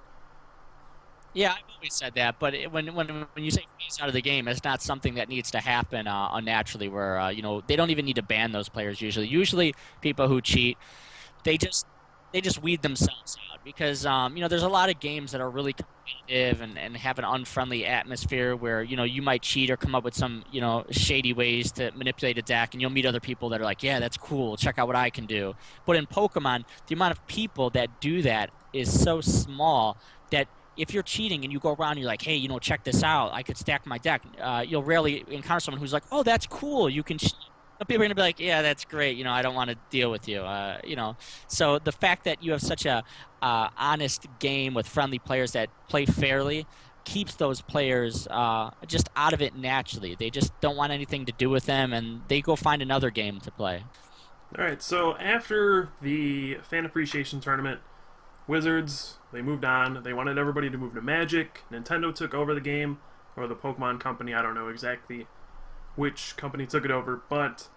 Yeah, I've always said that, but when you say phase out of the game, it's not something that needs to happen unnaturally. Where they don't even need to ban those players usually. Usually, people who cheat, they just they just weed themselves out because there's a lot of games that are really competitive and have an unfriendly atmosphere where you might cheat or come up with some shady ways to manipulate a deck, and you'll meet other people that are like, yeah, that's cool, check out what I can do. But in Pokemon, the amount of people that do that is so small that if you're cheating and you go around and you're like, hey, check this out, I could stack my deck, you'll rarely encounter someone who's like, oh, that's cool, you can cheat. People are going to be like, yeah, that's great, I don't want to deal with you, So the fact that you have such a honest game with friendly players that play fairly keeps those players just out of it naturally. They just don't want anything to do with them, and they go find another game to play. All right, so after the fan appreciation tournament, Wizards, they moved on. They wanted everybody to move to Magic. Nintendo took over the game, or the Pokemon company. I don't know exactly which company took it over, but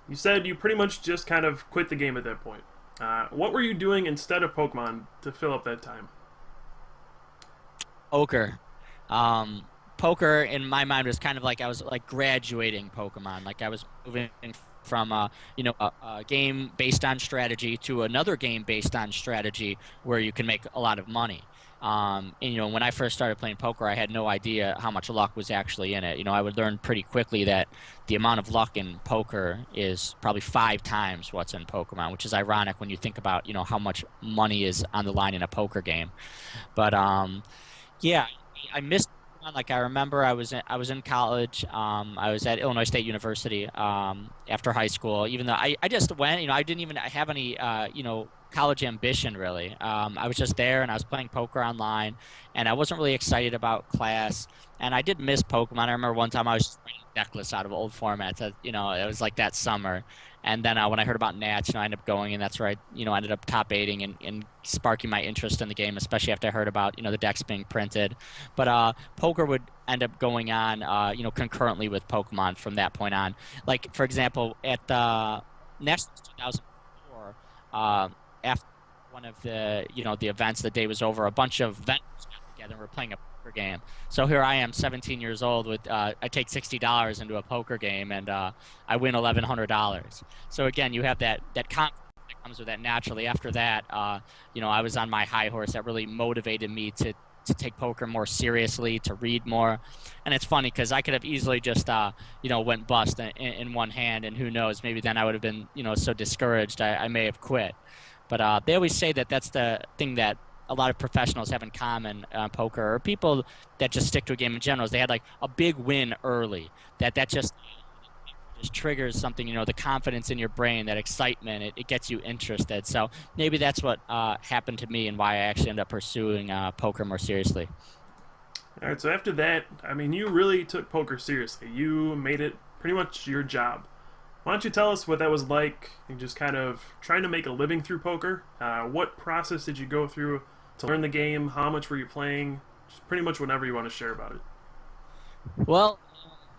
you said you pretty much just kind of quit the game at that point. What were you doing instead of Pokemon to fill up that time? Poker. Poker in my mind was kind of like I was like graduating Pokemon. Like I was moving from a game based on strategy to another game based on strategy where you can make a lot of money. And when I first started playing poker, I had no idea how much luck was actually in it. I would learn pretty quickly that the amount of luck in poker is probably 5 times what's in Pokemon, which is ironic when you think about how much money is on the line in a poker game. But yeah, I missed. Like I remember, I was in college. I was at Illinois State University after high school. Even though I just went, I didn't even have any college ambition really. I was just there and I was playing poker online, and I wasn't really excited about class. And I did miss Pokemon. I remember one time I was just playing deck lists out of old formats. It was like that summer. And then when I heard about Nats, I ended up going, and that's where I ended up top eighting and sparking my interest in the game, especially after I heard about the decks being printed. But poker would end up going on, concurrently with Pokemon from that point on. Like for example, at the Nationals 2004, after one of the events, the day was over, a bunch of vendors got together and were playing a poker game. So here I am, 17 years old, with I take $60 into a poker game, and I win $1,100. So again, you have that confidence that comes with that naturally. After that, I was on my high horse. That really motivated me to take poker more seriously, to read more. And it's funny because I could have easily just went bust in one hand, and who knows, maybe then I would have been so discouraged I may have quit. But they always say that that's the thing that a lot of professionals have in common, poker, or people that just stick to a game in general, is they had like a big win early. That just triggers something, the confidence in your brain, that excitement, it gets you interested. So maybe that's what happened to me and why I actually ended up pursuing poker more seriously. All right, so after that, I mean, you really took poker seriously. You made it pretty much your job. Why don't you tell us what that was like, and just kind of trying to make a living through poker? What process did you go through to learn the game? How much were you playing? Just pretty much whatever you want to share about it. Well,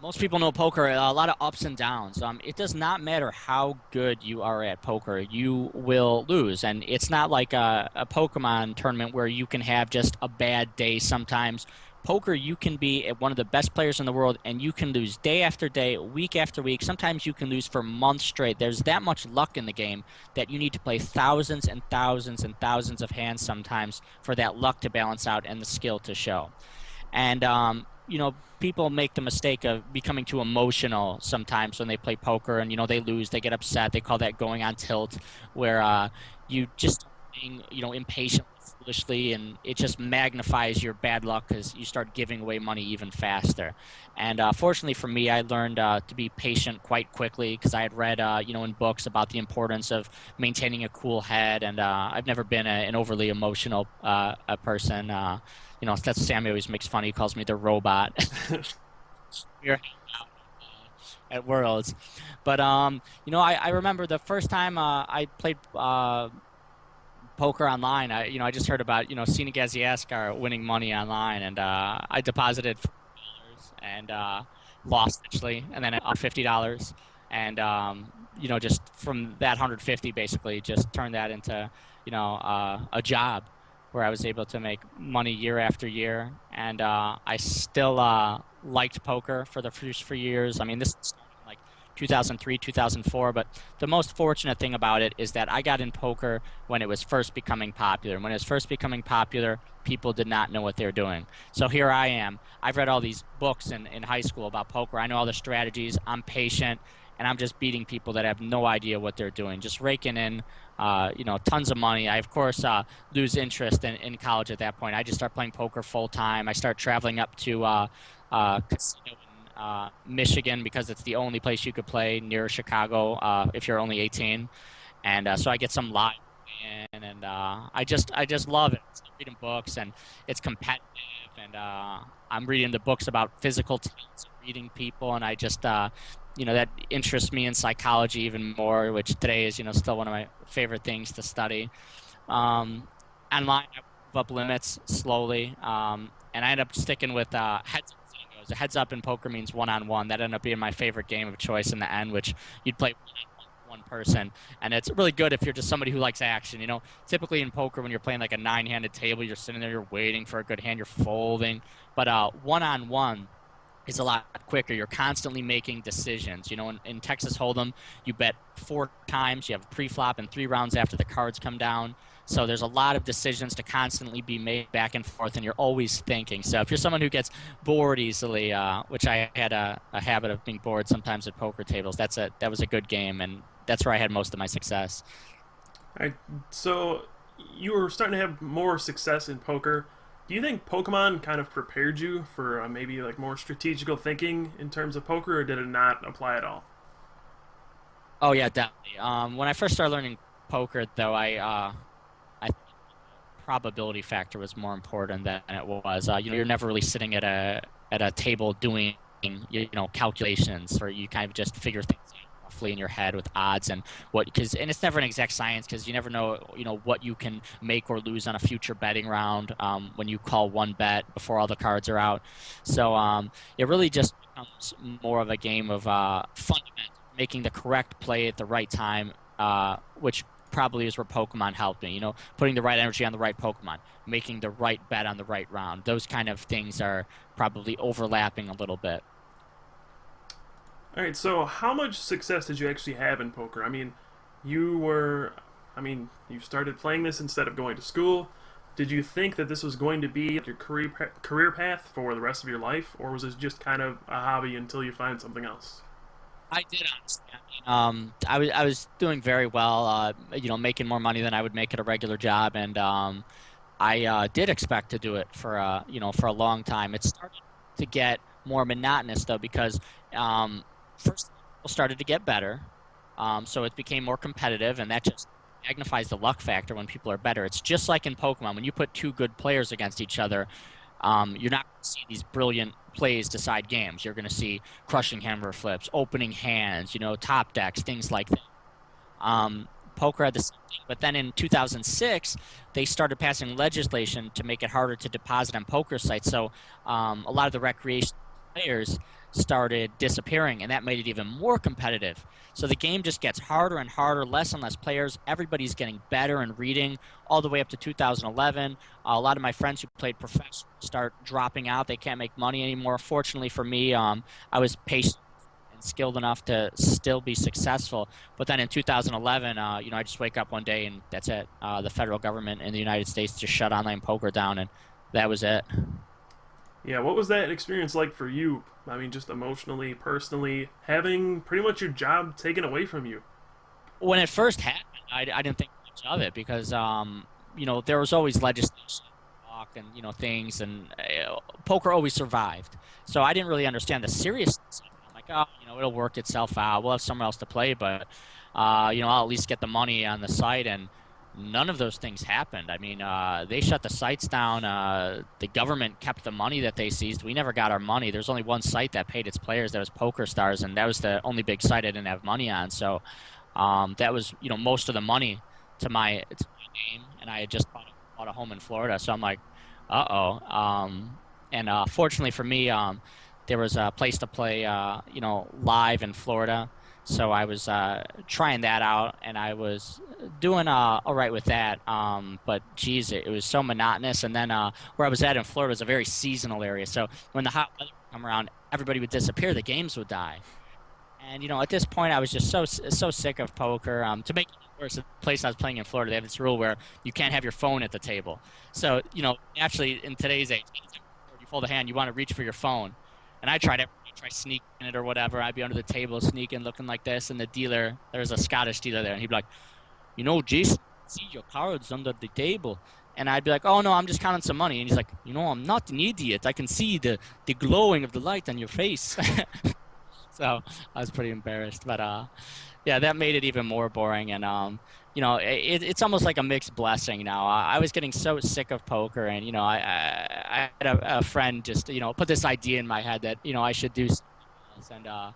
most people know poker, a lot of ups and downs. It does not matter how good you are at poker, you will lose. And it's not like a Pokemon tournament where you can have just a bad day sometimes. Poker, you can be one of the best players in the world, and you can lose day after day, week after week. Sometimes you can lose for months straight. There's that much luck in the game that you need to play thousands and thousands and thousands of hands sometimes for that luck to balance out and the skill to show. And people make the mistake of becoming too emotional sometimes when they play poker, and they lose, they get upset. They call that going on tilt, where you just being impatient with foolishly, and it just magnifies your bad luck because you start giving away money even faster. And fortunately for me, I learned to be patient quite quickly because I had read, in books about the importance of maintaining a cool head, and I've never been an overly emotional a person. That's Sammy always makes fun. He calls me the robot. We're hanging out at Worlds, but I remember the first time I played poker online. I just heard about Sina Gaziaskar winning money online, and I deposited $50 and lost actually, and then $50, and just from that 150 basically just turned that into a job where I was able to make money year after year, and I still liked poker for the first few years. I mean, this started in like 2003, 2004, but the most fortunate thing about it is that I got in poker when it was first becoming popular. When it was first becoming popular, people did not know what they were doing. So here I am. I've read all these books in high school about poker. I know all the strategies. I'm patient, and I'm just beating people that have no idea what they're doing, just raking in tons of money. I, of course, lose interest in college at that point. I just start playing poker full time. I start traveling up to casino in Michigan because it's the only place you could play near Chicago if you're only 18. And so I get some live in, and I just love it. I'm reading books, and it's competitive, and I'm reading the books about physical talents and reading people, and I just that interests me in psychology even more, which today is still one of my favorite things to study. Online, I move up limits slowly, and I end up sticking with heads up. A heads up in poker means one-on-one. That ended up being my favorite game of choice in the end, which you'd play one person, and it's really good if you're just somebody who likes action. Typically in poker, when you're playing like a 9-handed table, you're sitting there, you're waiting for a good hand, you're folding. But one-on-one is a lot quicker. You're constantly making decisions. In Texas Hold'em, you bet 4 times. You have a pre-flop and 3 rounds after the cards come down. So there's a lot of decisions to constantly be made back and forth, and you're always thinking. So if you're someone who gets bored easily, which I had a habit of being bored sometimes at poker tables, that was a good game, and that's where I had most of my success. All right, so you were starting to have more success in poker. Do you think Pokemon kind of prepared you for maybe like more strategical thinking in terms of poker, or did it not apply at all? Oh yeah, definitely. When I first started learning poker, though, I probability factor was more important than it was. You're never really sitting at a table doing calculations, or you kind of just figure things out roughly in your head with odds and and it's never an exact science because you never know what you can make or lose on a future betting round when you call one bet before all the cards are out. So it really just becomes more of a game of fundamentals, making the correct play at the right time, which probably is where Pokemon helped me. Putting the right energy on the right Pokemon, making the right bet on the right round. Those kind of things are probably overlapping a little bit. All right, so how much success did you actually have in poker? You were, you started playing this instead of going to school. Did you think that this was going to be your career path for the rest of your life, or was this just kind of a hobby until you find something else? I did honestly. I was doing very well. Making more money than I would make at a regular job, and I did expect to do it for for a long time. It started to get more monotonous though because first people started to get better, so it became more competitive, and that just magnifies the luck factor when people are better. It's just like in Pokemon when you put 2 good players against each other. You're not going to see these brilliant plays decide games. You're going to see crushing hammer flips, opening hands, top decks, things like that. Poker had the same thing, but then in 2006, they started passing legislation to make it harder to deposit on poker sites. So a lot of the recreation players started disappearing, and that made it even more competitive. So the game just gets harder and harder, less and less players. Everybody's getting better and reading all the way up to 2011. A lot of my friends who played professional start dropping out. They can't make money anymore. Fortunately for me, I was patient and skilled enough to still be successful. But then in 2011, I just wake up one day and that's it. The federal government in the United States just shut online poker down, and that was it. Yeah, what was that experience like for you? Just emotionally, personally, having pretty much your job taken away from you. When it first happened, I didn't think much of it because there was always legislation, talk, and things, and poker always survived. So I didn't really understand the seriousness of it. I'm like, oh, it'll work itself out. We'll have somewhere else to play, but I'll at least get the money on the site. And none of those things happened. I mean, they shut the sites down. The government kept the money that they seized. We never got our money. There's only one site that paid its players. That was PokerStars, and that was the only big site I didn't have money on. So that was, most of the money to my name, and I had just bought a home in Florida. So I'm like, uh-oh. And fortunately for me, there was a place to play, live in Florida. So I was trying that out, and I was doing all right with that. But geez, it was so monotonous. And then where I was at in Florida was a very seasonal area. So when the hot weather would come around, everybody would disappear. The games would die. And at this point, I was just so sick of poker. To make it worse, the place I was playing in Florida, they have this rule where you can't have your phone at the table. So naturally, in today's age, you fold a hand, you want to reach for your phone. And I try sneaking it or whatever. I'd be under the table sneaking, looking like this, and the dealer, there was a Scottish dealer there, and he'd be like, Jason, I see your cards under the table. And I'd be like, oh, no, I'm just counting some money. And he's like, I'm not an idiot. I can see the glowing of the light on your face. So I was pretty embarrassed. But, yeah, that made it even more boring. And, it's almost like a mixed blessing now. I was getting so sick of poker, and I had a friend just put this idea in my head that I should do something else.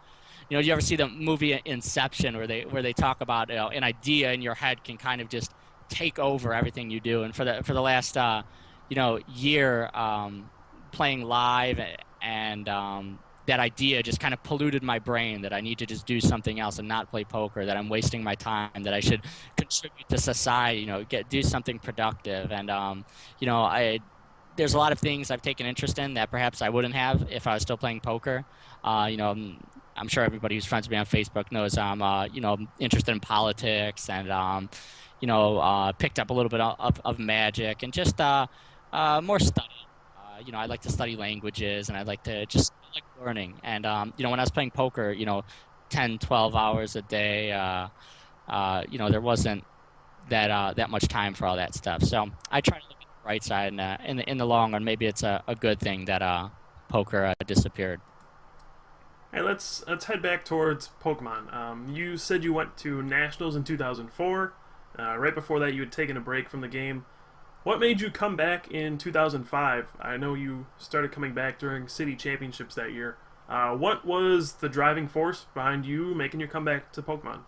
And do you ever see the movie Inception where they talk about an idea in your head can kind of just take over everything you do? And for the last year playing live, and that idea just kind of polluted my brain that I need to just do something else and not play poker, that I'm wasting my time, that I should contribute to society, do something productive. And, there's a lot of things I've taken interest in that perhaps I wouldn't have if I was still playing poker. I'm sure everybody who's friends with me on Facebook knows I'm, interested in politics, and, picked up a little bit of magic, and just more study. I like to study languages, and I like to just learning. And when I was playing poker 10, 12 hours a day, there wasn't that much time for all that stuff. So I try to look at the bright side, and in the long run, maybe it's a good thing that poker disappeared. Hey, let's head back towards Pokemon. You said you went to Nationals in 2004. Right before that, you had taken a break from the game. What made you come back in 2005? I know you started coming back during city championships that year. What was the driving force behind you making your comeback to Pokemon?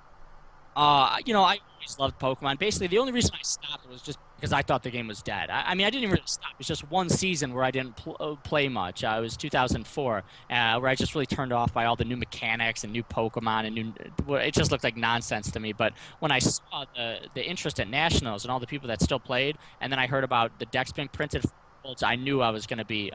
I always loved Pokemon. Basically, the only reason I stopped was just because I thought the game was dead. I mean, I didn't even really stop. It was just one season where I didn't play much. It was 2004, where I just really turned off by all the new mechanics and new Pokemon, and it just looked like nonsense to me. But when I saw the interest at Nationals and all the people that still played, and then I heard about the decks being printed, I knew I was going to be,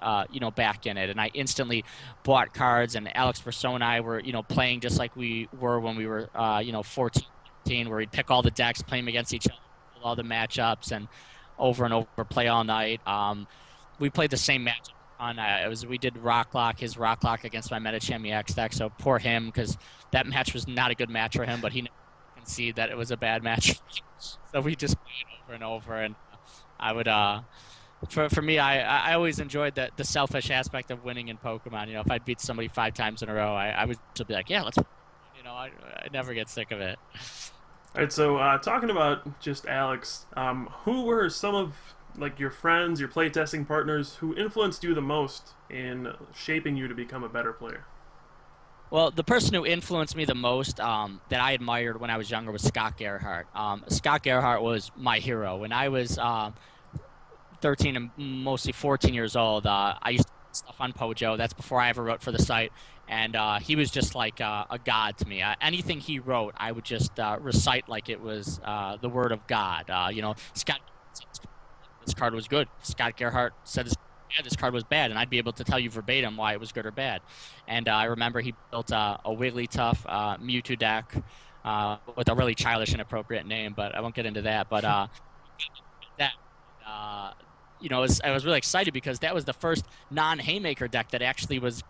back in it, and I instantly bought cards. And Alex Persona and I were, playing just like we were when we were, 14. Where we'd pick all the decks, play them against each other, all the matchups, and over play all night. We played the same matchup on. We did his Rocklock against my Metacham EX deck. So poor him, because that match was not a good match for him, but he conceded that it was a bad match. So we just played over and over, and I would. For me, I always enjoyed the selfish aspect of winning in Pokemon. If I'd beat somebody 5 times in a row, I would just be like, yeah, let's. I never get sick of it. All right, so talking about just Alex, who were some of your friends, your playtesting partners, who influenced you the most in shaping you to become a better player? Well, the person who influenced me the most that I admired when I was younger was Scott Gerhardt. Scott Gerhardt was my hero. When I was 13 and mostly 14 years old, I used to do stuff on Pojo. That's before I ever wrote for the site. And he was just like a god to me. Anything he wrote, I would just recite like it was the word of God. Scott said this card was good. Scott Gerhardt said this card was bad, and I'd be able to tell you verbatim why it was good or bad. And I remember he built a Wigglytuff Mewtwo deck with a really childish, inappropriate name, but I won't get into that. But that. I was really excited because that was the first non-Haymaker deck that actually was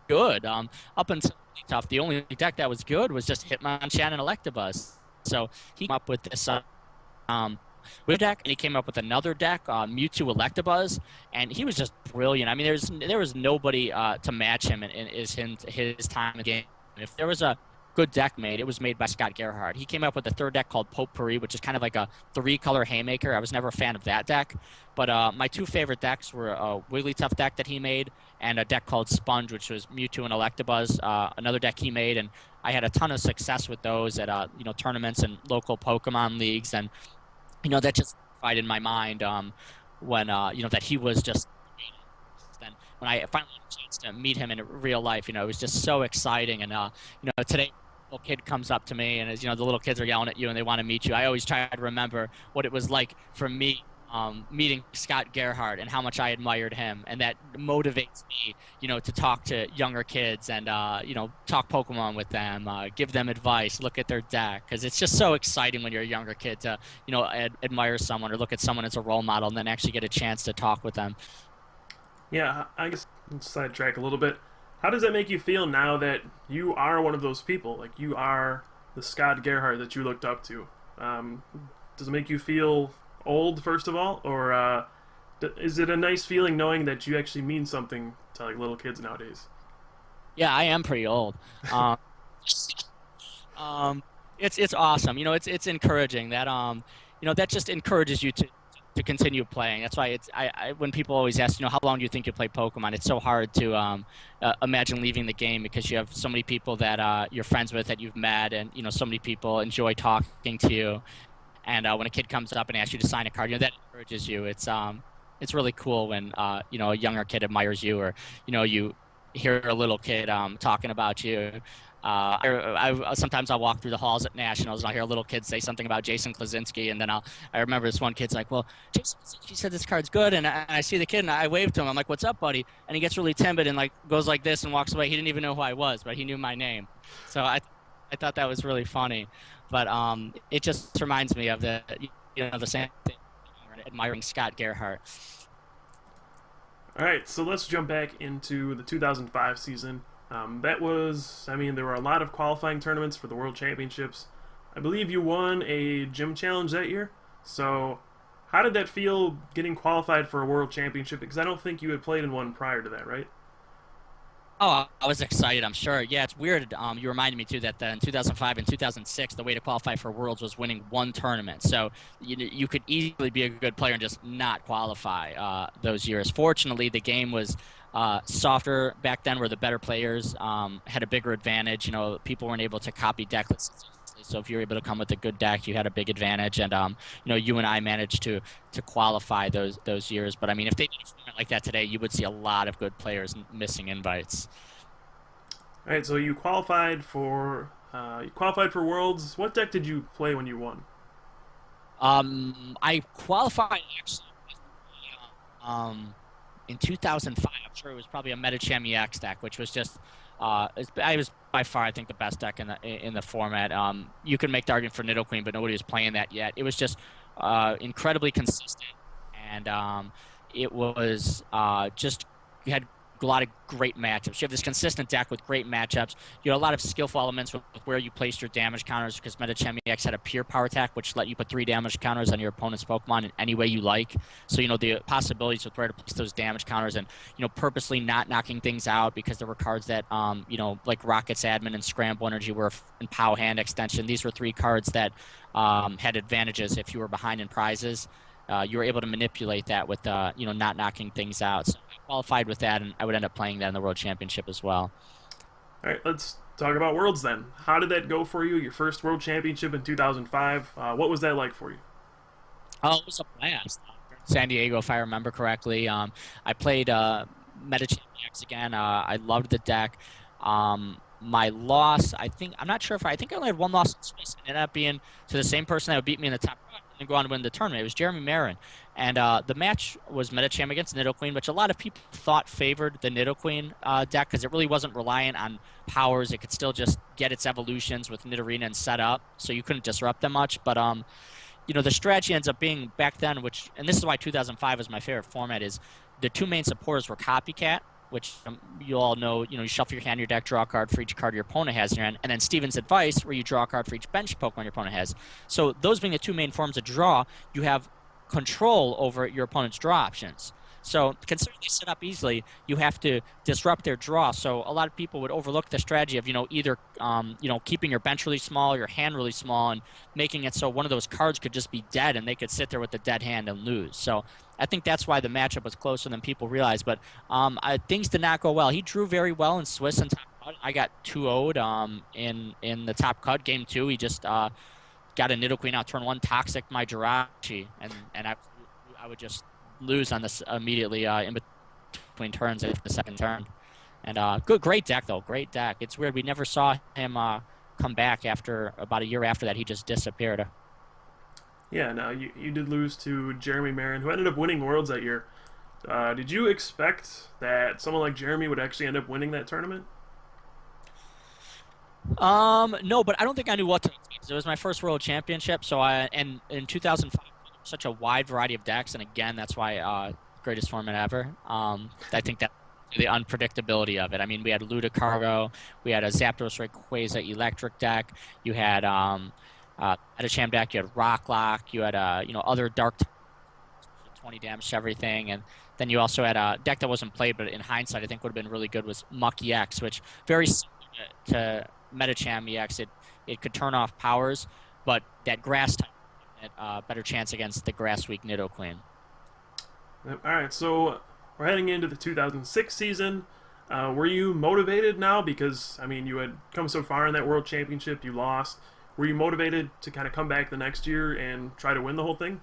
good. Up until Tough, the only deck that was good was just Hitmonchan and Electabuzz. So he came up with this with deck, and he came up with another deck, Mewtwo Electabuzz, and he was just brilliant. I mean, there was nobody to match him in his time in the game. If there was a good deck made, it was made by Scott Gerhardt. He came up with a third deck called Potpourri, which is kind of like a 3-color haymaker. I was never a fan of that deck, but my 2 favorite decks were a Wigglytuff deck that he made and a deck called Sponge, which was Mewtwo and Electabuzz, another deck he made, and I had a ton of success with those at tournaments and local Pokemon leagues, and that just fight in my mind when that he was just. Then when I finally had a chance to meet him in real life, it was just so exciting. And today, a little kid comes up to me, and as the little kids are yelling at you and they want to meet you, I always try to remember what it was like for me meeting Scott Gerhardt and how much I admired him, and that motivates me, to talk to younger kids and talk Pokemon with them, give them advice, look at their deck, because it's just so exciting when you're a younger kid to admire someone or look at someone as a role model and then actually get a chance to talk with them. Yeah, I guess let's sidetrack a little bit. How does that make you feel now that you are one of those people? Like, you are the Scott Gerhardt that you looked up to. Does it make you feel old, first of all, or is it a nice feeling knowing that you actually mean something to like little kids nowadays? Yeah, I am pretty old. It's awesome. It's encouraging that that just encourages you to continue playing. That's why when people always ask, how long do you think you play Pokemon? It's so hard to imagine leaving the game because you have so many people that you're friends with that you've met, and so many people enjoy talking to you. And when a kid comes up and asks you to sign a card, that encourages you. It's really cool when a younger kid admires you, or you hear a little kid talking about you. Sometimes I'll walk through the halls at Nationals and I'll hear a little kid say something about Jason Klaczynski, and then I remember this one kid's like, well, Jason Klaczynski said this card's good, and I see the kid and I wave to him. I'm like, what's up, buddy? And he gets really timid and like goes like this and walks away. He didn't even know who I was, but he knew my name. So I thought that was really funny. But it just reminds me of the same thing, admiring Scott Gerhardt. All right, so let's jump back into the 2005 season. There were a lot of qualifying tournaments for the World Championships. I believe you won a gym challenge that year. So how did that feel getting qualified for a World Championship? Because I don't think you had played in one prior to that, right? Oh, I was excited, I'm sure. Yeah, it's weird. You reminded me, too, that in 2005 and 2006, the way to qualify for Worlds was winning one tournament. So you could easily be a good player and just not qualify those years. Fortunately, the game was softer back then, where the better players had a bigger advantage. People weren't able to copy deck lists. So if you were able to come with a good deck, you had a big advantage. And you and I managed to qualify those years. But I mean, if they did a format like that today, you would see a lot of good players missing invites. All right, so you qualified for Worlds. What deck did you play when you won? I qualified actually in 2005. I'm sure it was probably a Metacham EX deck, which was just I was by far, I think, the best deck in the format. You could make the argument for Nidoqueen, but nobody was playing that yet. It was just incredibly consistent, and it was just, you had a lot of great matchups. You have this consistent deck with great matchups. You had a lot of skillful elements with where you placed your damage counters, because Metacham EX had a pure power attack, which let you put 3 damage counters on your opponent's Pokemon in any way you like. So, the possibilities with where to place those damage counters, and, purposely not knocking things out, because there were cards that, like Rocket's Admin and Scramble Energy were in POW hand extension. These were 3 cards that had advantages if you were behind in prizes. You were able to manipulate that with, not knocking things out. So I qualified with that, and I would end up playing that in the World Championship as well. All right, let's talk about Worlds then. How did that go for you? Your first World Championship in 2005. What was that like for you? Oh, it was a blast. San Diego, if I remember correctly. I played Metacham EX again. I loved the deck. My loss, I think I only had one loss in space. It ended up being to the same person that would beat me in the top and go on to win the tournament. It was Jeremy Marin. And the match was Metacham against Nidoqueen, which a lot of people thought favored the Nidoqueen deck, because it really wasn't reliant on powers. It could still just get its evolutions with Nidorina and set up, so you couldn't disrupt them much. But the strategy ends up being back then, and this is why 2005 was my favorite format, is the 2 main supporters were Copycat, which you all know, you shuffle your hand, your deck, draw a card for each card your opponent has in your hand, and then Steven's Advice, where you draw a card for each bench Pokemon your opponent has. So those being the two main forms of draw, you have control over your opponent's draw options. So considering they set up easily, you have to disrupt their draw. So a lot of people would overlook the strategy of, either, keeping your bench really small, your hand really small, and making it so one of those cards could just be dead and they could sit there with the dead hand and lose. So I think that's why the matchup was closer than people realized. But things did not go well. He drew very well in Swiss and Top Cut. I got 2-0'd in the Top Cut game 2. He just got a Nidoqueen out turn 1, Toxic my Jirachi, and I would just lose on this immediately in between turns in the second turn. And great deck though, great deck. It's weird, we never saw him come back after about a year after that. He just disappeared. Yeah, now you did lose to Jeremy Marin, who ended up winning Worlds that year. Did you expect that someone like Jeremy would actually end up winning that tournament? No, but I don't think I knew what to expect. It was my first World Championship, so in 2005, such a wide variety of decks, and again, that's why greatest format ever. I think that the unpredictability of it. I mean, we had Ludicargo, we had a Zapdos Rayquaza Electric deck, you had Metacham deck, you had Rocklock, you had other dark 20 damage to everything, and then you also had a deck that wasn't played, but in hindsight, I think would have been really good was Muck EX, which very similar to Metacham EX. It could turn off powers, but that grass type better chance against the grass weak Nidoqueen. All right, so we're heading into the 2006 season. Were you motivated now? Because, I mean, you had come so far in that World Championship, you lost. Were you motivated to kind of come back the next year and try to win the whole thing?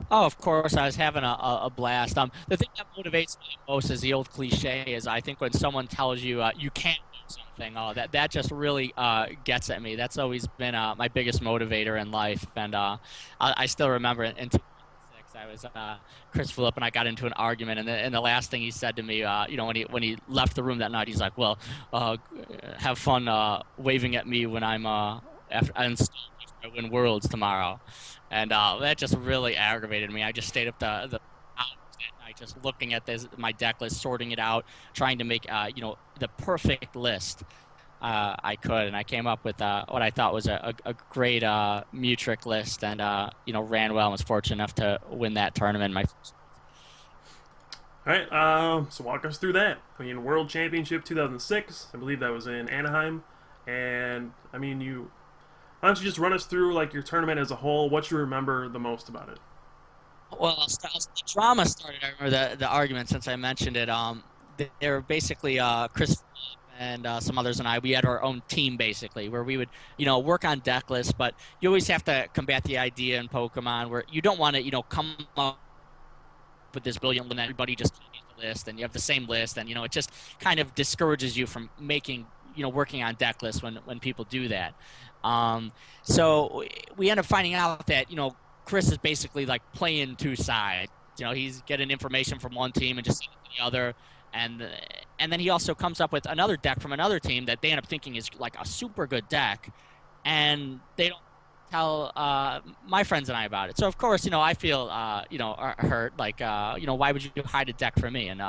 Oh, of course, I was having a blast. The thing that motivates me most is the old cliche is I think when someone tells you you can't do something, that just really gets at me. That's always been my biggest motivator in life. And I still remember in 2006, I was Chris Phillip and I got into an argument, and the last thing he said to me, when he left the room that night, he's like, "Well, have fun waving at me when I'm after I win Worlds tomorrow." And that just really aggravated me. I just stayed up the hours that night just looking at my deck list, sorting it out, trying to make the perfect list I could. And I came up with what I thought was a great Mutrick list, and ran well and was fortunate enough to win that tournament. All right, so walk us through that. I mean, World Championship 2006, I believe that was in Anaheim. And, I mean, why don't you just run us through like your tournament as a whole? What you remember the most about it? Well, the drama started. I remember the argument since I mentioned it. They were basically Chris and some others and we had our own team basically, where we would work on deck lists. But you always have to combat the idea in Pokemon where you don't want to come up with this brilliant when everybody just copies the list and you have the same list, and it just kind of discourages you from working on deck lists when people do that. So we end up finding out that, Chris is basically like playing two sides. He's getting information from one team and just sending it to the other. And then he also comes up with another deck from another team that they end up thinking is like a super good deck. And they don't tell my friends and I about it. So, of course, I feel, hurt. Like, why would you hide a deck from me? And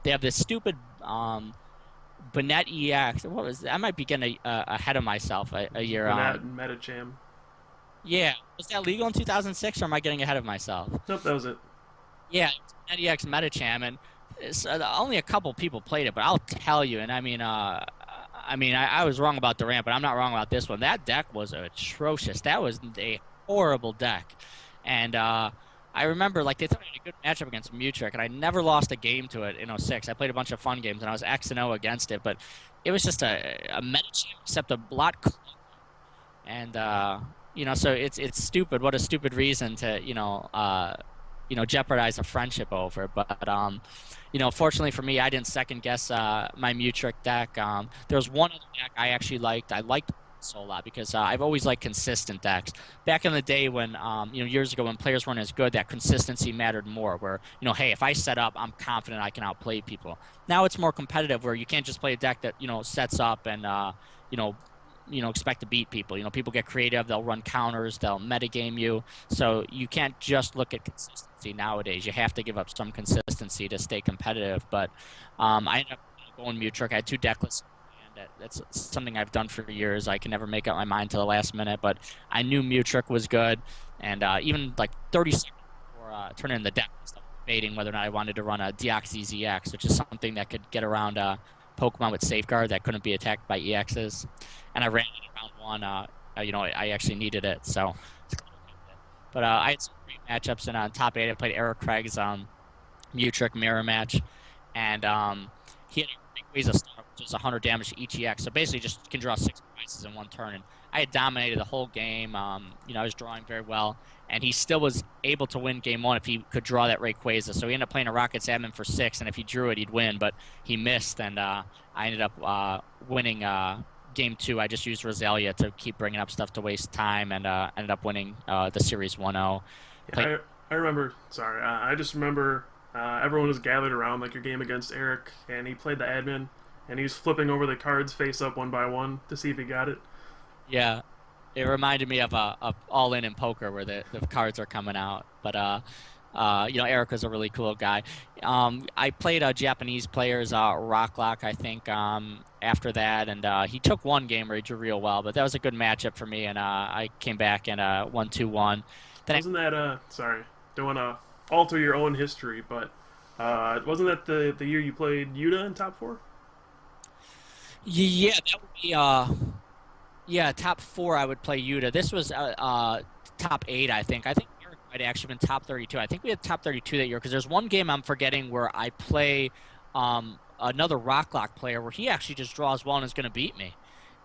they have this stupid Banette EX. What was that? I might be getting ahead of myself a year on. Banette Metacham. Yeah. Was that legal in 2006, or am I getting ahead of myself? Nope, that was it. Yeah, Banette EX Metacham, and only a couple people played it, but I'll tell you, and I mean, I was wrong about Durant, but I'm not wrong about this one. That deck was atrocious. That was a horrible deck. And I remember, they thought I had a good matchup against Mutrick, and I never lost a game to it in 06. I played a bunch of fun games, and I was X-0 against it, but it was just a Metacham, except a lot clunkier. And, so it's stupid. What a stupid reason to, jeopardize a friendship over. But, fortunately for me, I didn't second-guess my Mutrick deck. There was one other deck I actually liked. I liked a lot because I've always liked consistent decks. Back in the day when, years ago when players weren't as good, that consistency mattered more where, hey, if I set up, I'm confident I can outplay people. Now it's more competitive where you can't just play a deck that, sets up and, expect to beat people. People get creative. They'll run counters. They'll metagame you. So you can't just look at consistency nowadays. You have to give up some consistency to stay competitive. But I ended up going mute trick. I had 2 deck lists. And that's something I've done for years. I can never make up my mind to the last minute. But I knew mute trick was good. And even like 30 seconds before turning in the deck, I was debating whether or not I wanted to run a Deoxys EX, which is something that could get around Pokemon with Safeguard that couldn't be attacked by EXs. And I ran it in round 1. I actually needed it. So, but I had some great matchups. And on top 8, I played Eric Craig's mute trick mirror match. And he had a Rayquaza Star, which is 100 damage to each EX. So basically just can draw 6 prices in one turn. And I had dominated the whole game. I was drawing very well. And he still was able to win game 1 if he could draw that Rayquaza. So he ended up playing a Rockets admin for 6, and if he drew it, he'd win. But he missed, and I ended up winning game 2. I just used Roselia to keep bringing up stuff to waste time, and ended up winning the series 1-0. Yeah, I remember. Sorry, I just remember everyone was gathered around like your game against Eric, and he played the admin, and he was flipping over the cards face up one by one to see if he got it. Yeah. It reminded me of All In poker where the cards are coming out. But, Eric was a really cool guy. I played Japanese players, Rocklock, I think, after that. And he took 1 game where he drew real well. But that was a good matchup for me. And I came back and won 2-1. Wasn't that, sorry, don't want to alter your own history, but wasn't that the year you played Yuta in top 4? Yeah, that would be... Yeah, top 4 I would play Yuta. This was top 8, I think. I think Eric might have actually been top 32. I think we had top 32 that year because there's one game I'm forgetting where I play another Rocklock player where he actually just draws well and is going to beat me.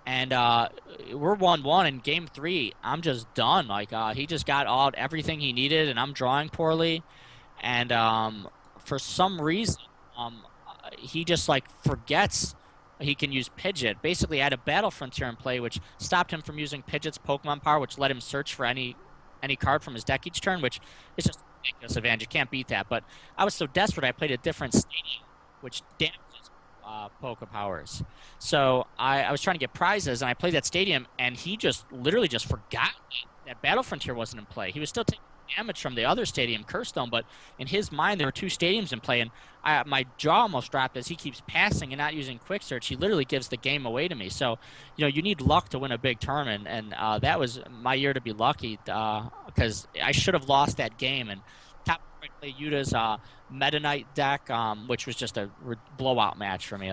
And we're 1-1 in game 3. I'm just done. Like he just got everything he needed, and I'm drawing poorly. And for some reason, he just forgets he can use Pidgeot. Basically, I had a Battle Frontier in play, which stopped him from using Pidgeot's Pokemon power, which let him search for any card from his deck each turn, which is just a ridiculous advantage. You can't beat that. But I was so desperate, I played a different stadium, which damages Poke powers. So I was trying to get prizes, and I played that stadium, and he literally just forgot that Battle Frontier wasn't in play. He was still taking damage from the other stadium, Curse Dome, but in his mind there were 2 stadiums in play, and my jaw almost dropped as he keeps passing and not using Quick Search. He literally gives the game away to me. So, you need luck to win a big tournament, and that was my year to be lucky because I should have lost that game. And top I played Yuta's Meta Knight deck, which was just a blowout match for me.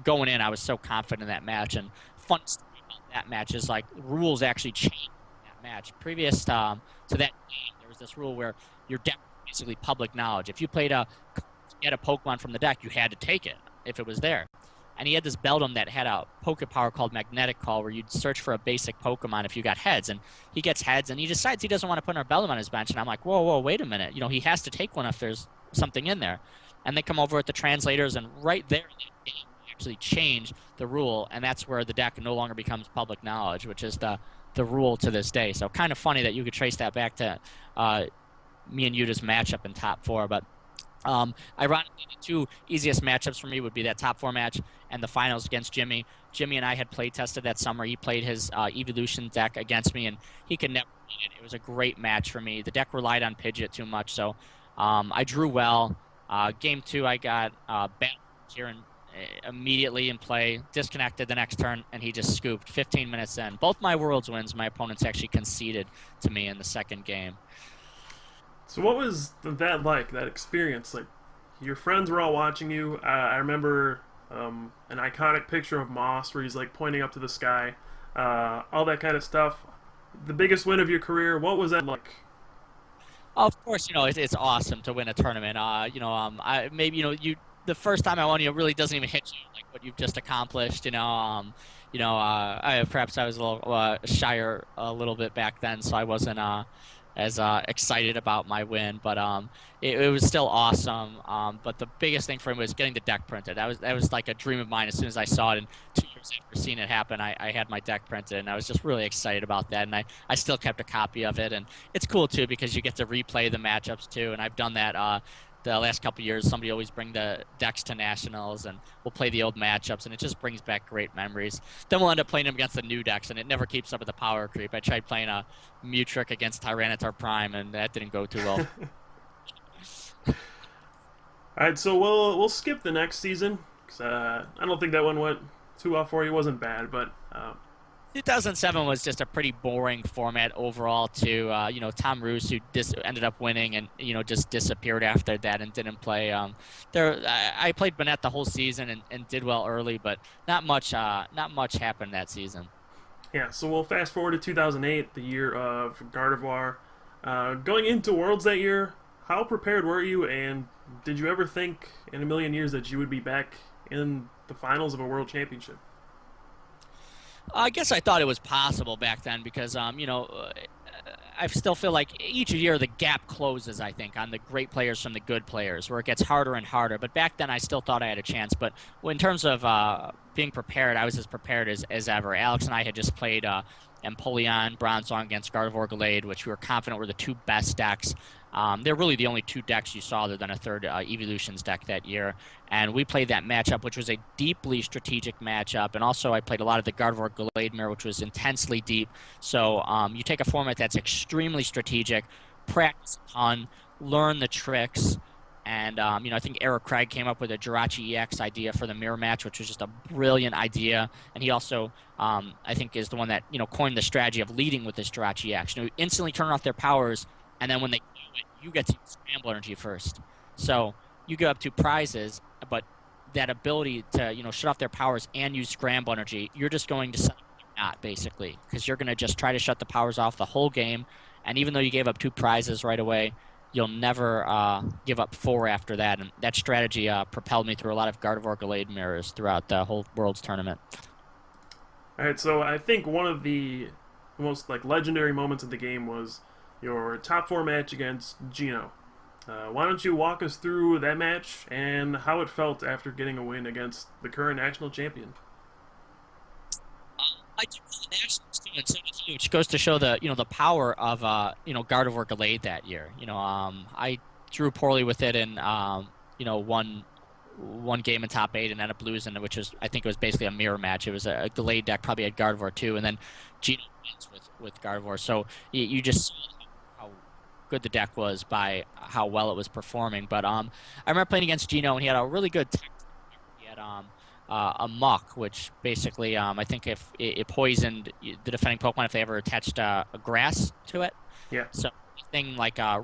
Going in, I was so confident in that match, and fun story about that match is rules actually changed in that match. Previous to that game, there was this rule where your deck was basically public knowledge. If you had a Pokemon from the deck, you had to take it if it was there. And he had this Beldum that had a Poke Power called Magnetic Call, where you'd search for a basic Pokemon if you got heads. And he gets heads, and he decides he doesn't want to put another Beldum on his bench. And I'm like, whoa, wait a minute. He has to take one if there's something in there. And they come over with the translators, and right there, they actually change the rule, and that's where the deck no longer becomes public knowledge, which is the rule to this day. So kind of funny that you could trace that back to me and Yuta's matchup in top 4, but ironically, the 2 easiest matchups for me would be that top 4 match and the finals against Jimmy. Jimmy and I had play tested that summer. He played his Evolution deck against me, and he could never beat it. It was a great match for me. The deck relied on Pidgeot too much, so I drew well. Game 2, I got Battle here immediately in play, disconnected the next turn, and he just scooped 15 minutes in. Both my Worlds wins, my opponents actually conceded to me in the second game. So what was that like, that experience? Your friends were all watching you. I remember an iconic picture of Moss where he's pointing up to the sky, all that kind of stuff. The biggest win of your career, what was that like? Of course, it's awesome to win a tournament. The first time I won, it really doesn't even hit you what you've just accomplished. Perhaps I was a little shyer a little bit back then, so I wasn't as excited about my win, but it was still awesome. But the biggest thing for me was getting the deck printed. That was like a dream of mine. As soon as I saw it, and 2 years after seeing it happen, I had my deck printed, and I was just really excited about that. And I still kept a copy of it, and it's cool too because you get to replay the matchups too. And I've done that. the last couple of years, somebody always bring the decks to nationals, and we'll play the old matchups, and it just brings back great memories. Then we'll end up playing them against the new decks, and it never keeps up with the power creep. I tried playing a Mutrick against Tyranitar Prime, and that didn't go too well. All right, so we'll skip the next season because I don't think that one went too well for you. It wasn't bad, but 2007 was just a pretty boring format overall. To Tom Roos, who ended up winning and just disappeared after that and didn't play. I played Burnett the whole season and did well early, but not much happened that season. yeah. So we'll fast forward to 2008, the year of Gardevoir. Going into Worlds that year, how prepared were you, and did you ever think in a million years that you would be back in the finals of a World Championship? I guess I thought it was possible back then because, I still feel like each year the gap closes, I think, on the great players from the good players, where it gets harder and harder. But back then I still thought I had a chance. But in terms of being prepared, I was as prepared as ever. Alex and I had just played Empoleon Bronzong against Gardevoir Gallade, which we were confident were the two best decks. They're really the only two decks you saw other than a third Evolutions deck that year. And we played that matchup, which was a deeply strategic matchup. And also I played a lot of the Gardevoir Gallade mirror, which was intensely deep. So you take a format that's extremely strategic, practice a ton, learn the tricks. And, I think Eric Craig came up with a Jirachi EX idea for the mirror match, which was just a brilliant idea. And he also, I think, is the one that, coined the strategy of leading with this Jirachi EX. Instantly turn off their powers, and then when they do it, you get to use Scramble Energy first. So you go up to prizes, but that ability to, shut off their powers and use Scramble Energy, you're just going to set up a knot, basically, because you're going to just try to shut the powers off the whole game. And even though you gave up 2 prizes right away, you'll never give up 4 after that. And that strategy propelled me through a lot of Gardevoir Gallade mirrors throughout the whole Worlds tournament. All right, so I think one of the most legendary moments of the game was your top 4 match against Gino. Why don't you walk us through that match and how it felt after getting a win against the current national champion? I took the nationals too, and so did he, which goes to show the power of Gardevoir Gallade that year. I drew poorly with it in one game in top 8 and ended up losing, which was, I think it was basically a mirror match. It was a Gallade deck, probably had Gardevoir too, and then Gino wins with Gardevoir. So you just saw how good the deck was by how well it was performing. But I remember playing against Gino, and he had a really good tech. He had a Muck, which basically I think if it poisoned the defending Pokemon if they ever attached a grass to it. Yeah. So anything like a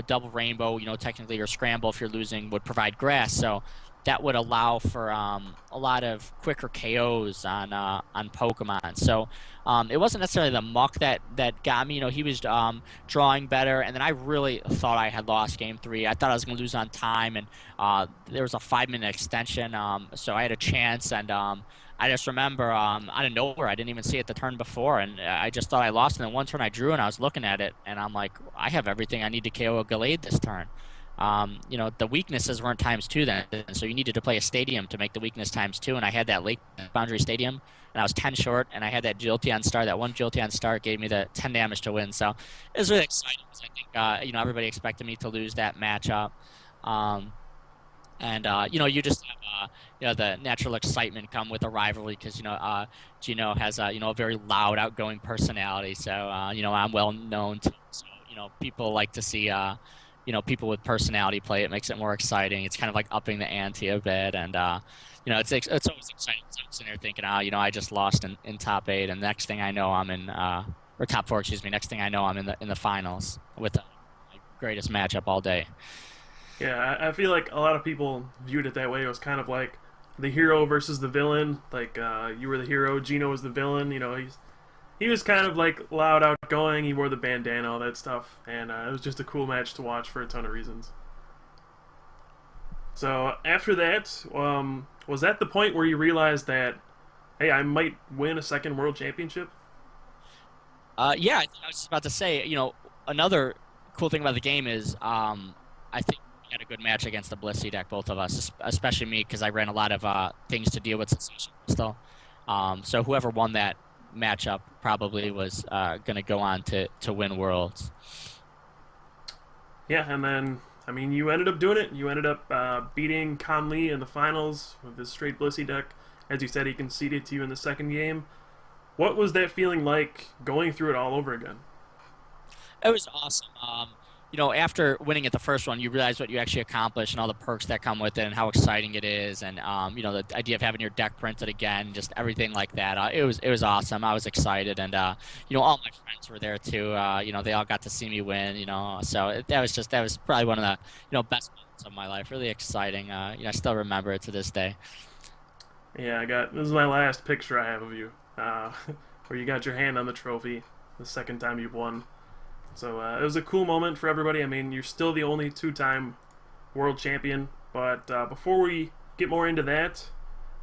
double rainbow, technically, or scramble if you're losing would provide grass. So that would allow for a lot of quicker KOs on Pokemon. So it wasn't necessarily the Muck that got me. He was drawing better, and then I really thought I had lost Game 3. I thought I was going to lose on time, and there was a 5-minute extension, so I had a chance, and I just remember out of nowhere, I didn't even see it the turn before, and I just thought I lost. And then one turn I drew, and I was looking at it, and I'm like, I have everything I need to KO a Gallade this turn. The weaknesses weren't ×2 then, so you needed to play a stadium to make the weakness ×2, and I had that Lake Boundary Stadium, and I was 10 short, and I had that Jolteon Star. That one Jolteon Star gave me the 10 damage to win, so it was really exciting because I think, everybody expected me to lose that matchup. You just have, the natural excitement come with a rivalry because, Gino has, a very loud, outgoing personality, so, I'm well known to, so, people like to see, people with personality play. It makes it more exciting. It's kind of like upping the ante a bit, and it's always exciting. I'm sitting there thinking, I just lost in top 8, and next thing I know, I'm in or top 4, excuse me. Next thing I know, I'm in the finals with the greatest matchup all day. Yeah, I feel like a lot of people viewed it that way. It was kind of like the hero versus the villain. You were the hero, Gino was the villain. He was kind of loud, outgoing. He wore the bandana, all that stuff, and it was just a cool match to watch for a ton of reasons. So after that, was that the point where you realized that, hey, I might win a second world championship? Yeah, I was just about to say, another cool thing about the game is, I think we had a good match against the Blissey deck, both of us, especially me, because I ran a lot of things to deal with Sensation Crystal. So whoever won that matchup probably was going to go on to win Worlds. Yeah, and then I mean, you ended up doing it. You ended up beating Conley in the finals with his straight Blissey deck. As you said, he conceded to you in the second game. What was that feeling like going through it all over again? It was awesome. After winning at the first one, you realize what you actually accomplished and all the perks that come with it and how exciting it is. And, the idea of having your deck printed again, just everything like that. It was awesome. I was excited. And, all my friends were there too. They all got to see me win, so that was probably one of the, best moments of my life. Really exciting. I still remember it to this day. Yeah, this is my last picture I have of you, where you got your hand on the trophy the second time you've won. So it was a cool moment for everybody. I mean, you're still the only two-time world champion, but before we get more into that,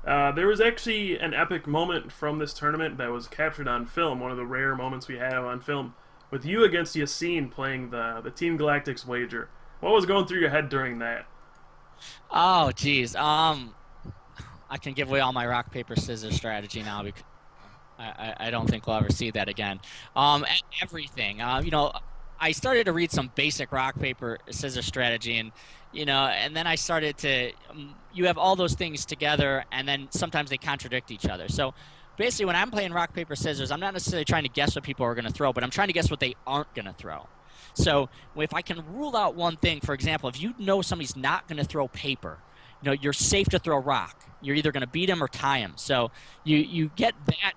there was actually an epic moment from this tournament that was captured on film, one of the rare moments we have on film, with you against Yassine playing the Team Galactic's wager. What was going through your head during that? Oh, geez. I can give away all my rock, paper, scissors strategy now because I don't think we'll ever see that again. Everything. I started to read some basic rock, paper, scissors strategy, and then I started to. You have all those things together, and then sometimes they contradict each other. So basically, when I'm playing rock, paper, scissors, I'm not necessarily trying to guess what people are going to throw, but I'm trying to guess what they aren't going to throw. So if I can rule out one thing, for example, if you know somebody's not going to throw paper, you're safe to throw rock. You're either going to beat him or tie him. So you get that.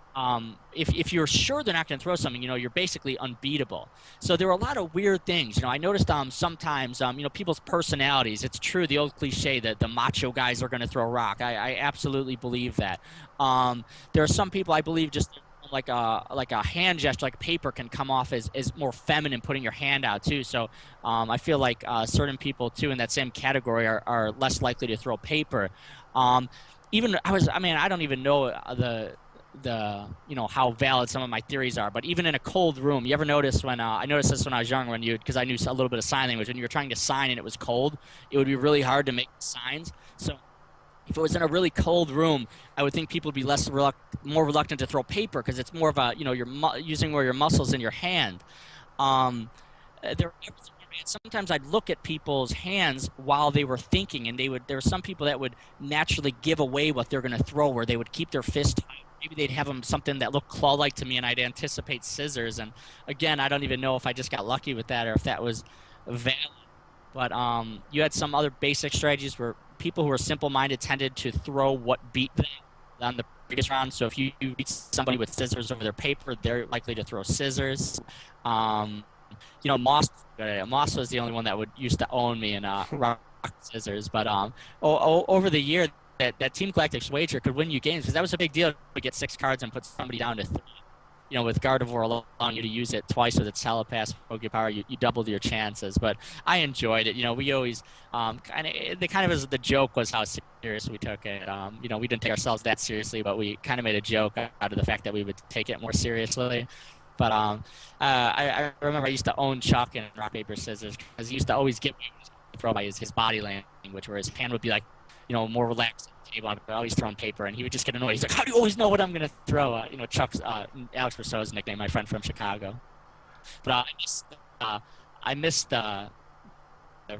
If you're sure they're not going to throw something, you're basically unbeatable. So there were a lot of weird things. I noticed sometimes, people's personalities. It's true, the old cliche that the macho guys are going to throw rock. I absolutely believe that. There are some people I believe just like a hand gesture, like paper, can come off as more feminine, putting your hand out too. So I feel like certain people too in that same category are less likely to throw paper. I don't even know how valid some of my theories are, but even in a cold room, you ever notice when I noticed this when I was younger, because I knew a little bit of sign language, when you were trying to sign and it was cold, it would be really hard to make signs. So if it was in a really cold room, I would think people would be more reluctant to throw paper because it's more of a, you're using more of your muscles in your hand. Sometimes I'd look at people's hands while they were thinking, and there were some people that would naturally give away what they're going to throw, where they would keep their fist tight. Maybe they'd have them something that looked claw-like to me, and I'd anticipate scissors. And again, I don't even know if I just got lucky with that or if that was valid. But you had some other basic strategies where people who are simple-minded tended to throw what beat them on the previous round. So if you beat somebody with scissors over their paper, they're likely to throw scissors. Moss was the only one that used to own me in rock scissors. But over the year, that Team Galactic's wager could win you games because that was a big deal to get 6 cards and put somebody down to 3. With Gardevoir allowing you to use it twice with its Telepass Pokepower, you doubled your chances. But I enjoyed it. We always the joke was how serious we took it. We didn't take ourselves that seriously, but we kind of made a joke out of the fact that we would take it more seriously. But I remember I used to own Chuck in rock, paper, scissors because he used to always give me throw by his body language, where his hand would be like, more relaxed. I'm always throwing paper, and he would just get annoyed. He's like, "How do you always know what I'm gonna throw?" Chuck's Alex Rousseau's nickname, my friend from Chicago. But I missed the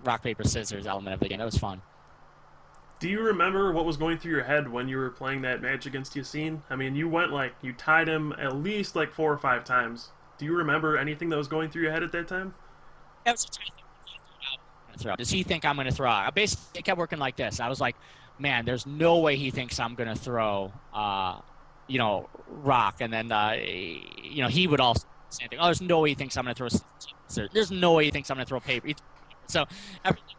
rock, paper, scissors element of the game. That was fun. Do you remember what was going through your head when you were playing that match against Yassine? I mean, you tied him at least 4 or 5 times. Do you remember anything that was going through your head at that time? Does he think I'm going to throw? I basically kept working like this. I was like, man, there's no way he thinks I'm going to throw, rock. And then, he would also say, oh, there's no way he thinks I'm going to throw scissors. There's no way he thinks I'm going to throw paper. So everything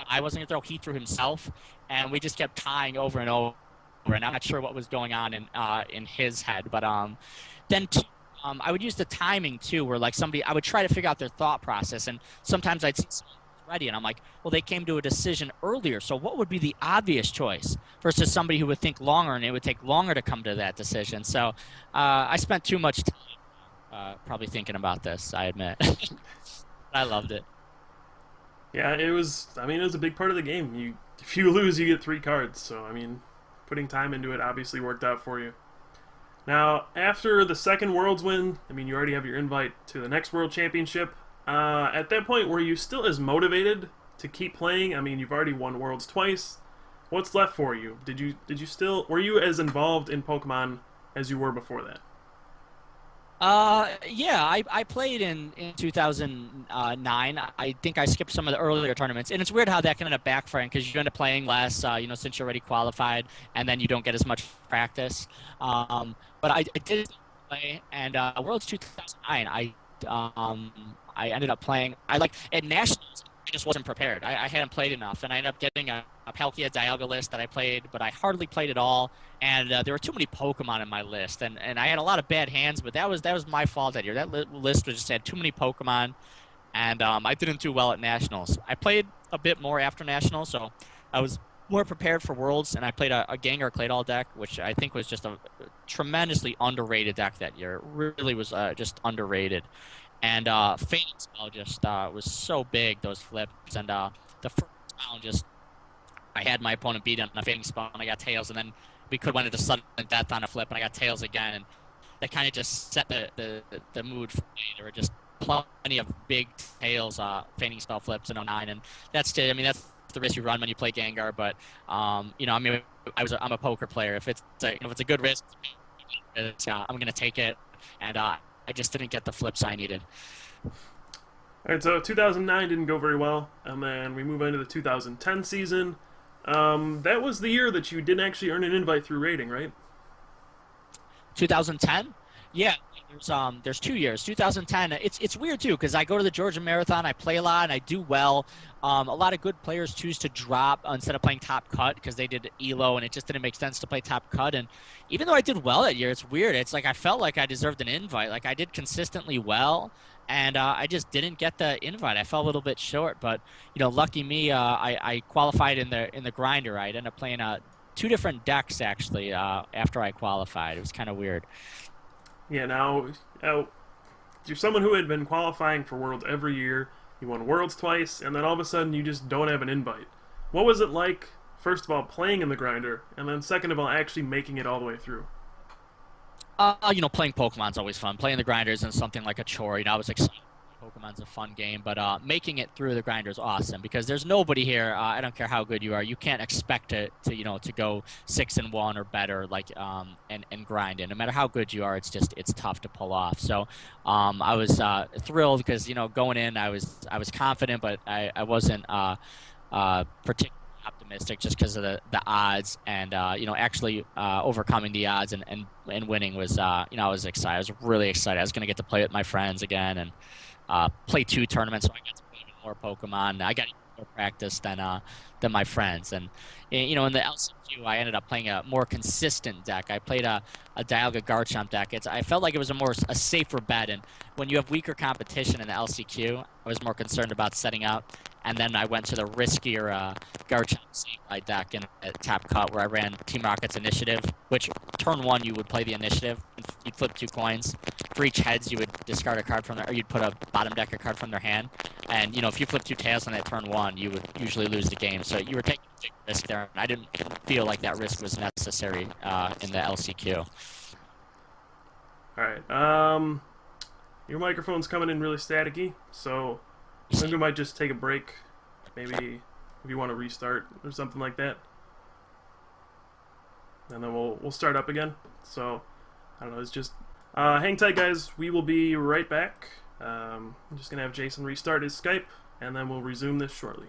I wasn't going to throw, he threw himself. And we just kept tying over and over. And I'm not sure what was going on in his head. But then I would use the timing, too, where I would try to figure out their thought process. And sometimes I'd see someone ready, and I'm like, well, they came to a decision earlier, so what would be the obvious choice versus somebody who would think longer, and it would take longer to come to that decision. So I spent too much time probably thinking about this, I admit. I loved it. Yeah, it was a big part of the game. If you lose, you get 3 cards, so putting time into it obviously worked out for you. Now, after the second Worlds win, you already have your invite to the next World Championship. At that point, were you still as motivated to keep playing? I mean, you've already won Worlds twice. What's left for you? Did you still were you as involved in Pokemon as you were before that? Yeah, I played in 2009. I think I skipped some of the earlier tournaments, and it's weird how that can end up backfiring because you end up playing less, since you're already qualified, and then you don't get as much practice. But I did play, and Worlds 2009, I ended up playing. I like at nationals. I just wasn't prepared. I hadn't played enough, and I ended up getting a Palkia Dialga list that I played, but I hardly played at all. And there were too many Pokemon in my list, and I had a lot of bad hands. But that was my fault that year. That list was just had too many Pokemon, and I didn't do well at nationals. I played a bit more after nationals, so I was more prepared for Worlds, and I played a Gengar Claydol deck, which I think was just a tremendously underrated deck that year. It really was just underrated. And Fading Spell just was so big, those flips. And the first round, just I had my opponent beat on a Fading Spell, and I got Tails. And then we could went into Sudden Death on a flip, and I got Tails again. And that kind of just set the mood for me. There were just plenty of big Tails Fading Spell flips in '09. And that's the risk you run when you play Gengar. But, I'm a poker player. If it's a good risk, I'm going to take it. And I just didn't get the flips I needed. All right, so 2009 didn't go very well, and then we move into the 2010 season. That was the year that you didn't actually earn an invite through rating, right? 2010? Yeah, there's 2 years. 2010. It's weird too because I go to the Georgia Marathon, I play a lot, and I do well. A lot of good players choose to drop instead of playing top cut because they did ELO, and it just didn't make sense to play top cut. And even though I did well that year, it's weird. It's like I felt like I deserved an invite. Like I did consistently well, and I just didn't get the invite. I fell a little bit short, but lucky me, I qualified in the grinder. I ended up playing two different decks actually after I qualified. It was kind of weird. Yeah, now, you're someone who had been qualifying for Worlds every year. You won Worlds twice, and then all of a sudden you just don't have an invite. What was it like, first of all, playing in the grinder, and then second of all, actually making it all the way through? Playing Pokemon's always fun. Playing the grinder isn't something like a chore. I was excited. Pokemon's a fun game, but making it through the grinder is awesome because there's nobody here. I don't care how good you are. You can't expect to go 6-1 or better, and grind it. No matter how good you are, it's tough to pull off. So I was thrilled because going in, I was confident, but I wasn't particularly optimistic just because of the odds and actually overcoming the odds and winning was I was excited. I was really excited. I was going to get to play with my friends again and play 2 tournaments, so I got to play more Pokemon. I got more practice than my friends. And in the LCQ, I ended up playing a more consistent deck. I played a Dialga Garchomp deck. I felt like it was a safer bet. And when you have weaker competition in the LCQ, I was more concerned about setting up. And then I went to the riskier Garchomp Sableye deck in TheTopCut where I ran Team Rocket's Initiative, which turn 1 you would play the Initiative. You'd flip 2 coins. For each heads, you would discard a card from or you'd put a bottom decker card from their hand. And if you flip 2 tails on that turn 1, you would usually lose the game. So you were taking a big risk there, and I didn't feel like that risk was necessary in the LCQ. All right. Your microphone's coming in really staticky, so I think we might just take a break. Maybe if you want to restart or something like that, and then we'll start up again. So I don't know. It's just hang tight, guys. We will be right back. I'm just gonna have Jason restart his Skype, and then we'll resume this shortly.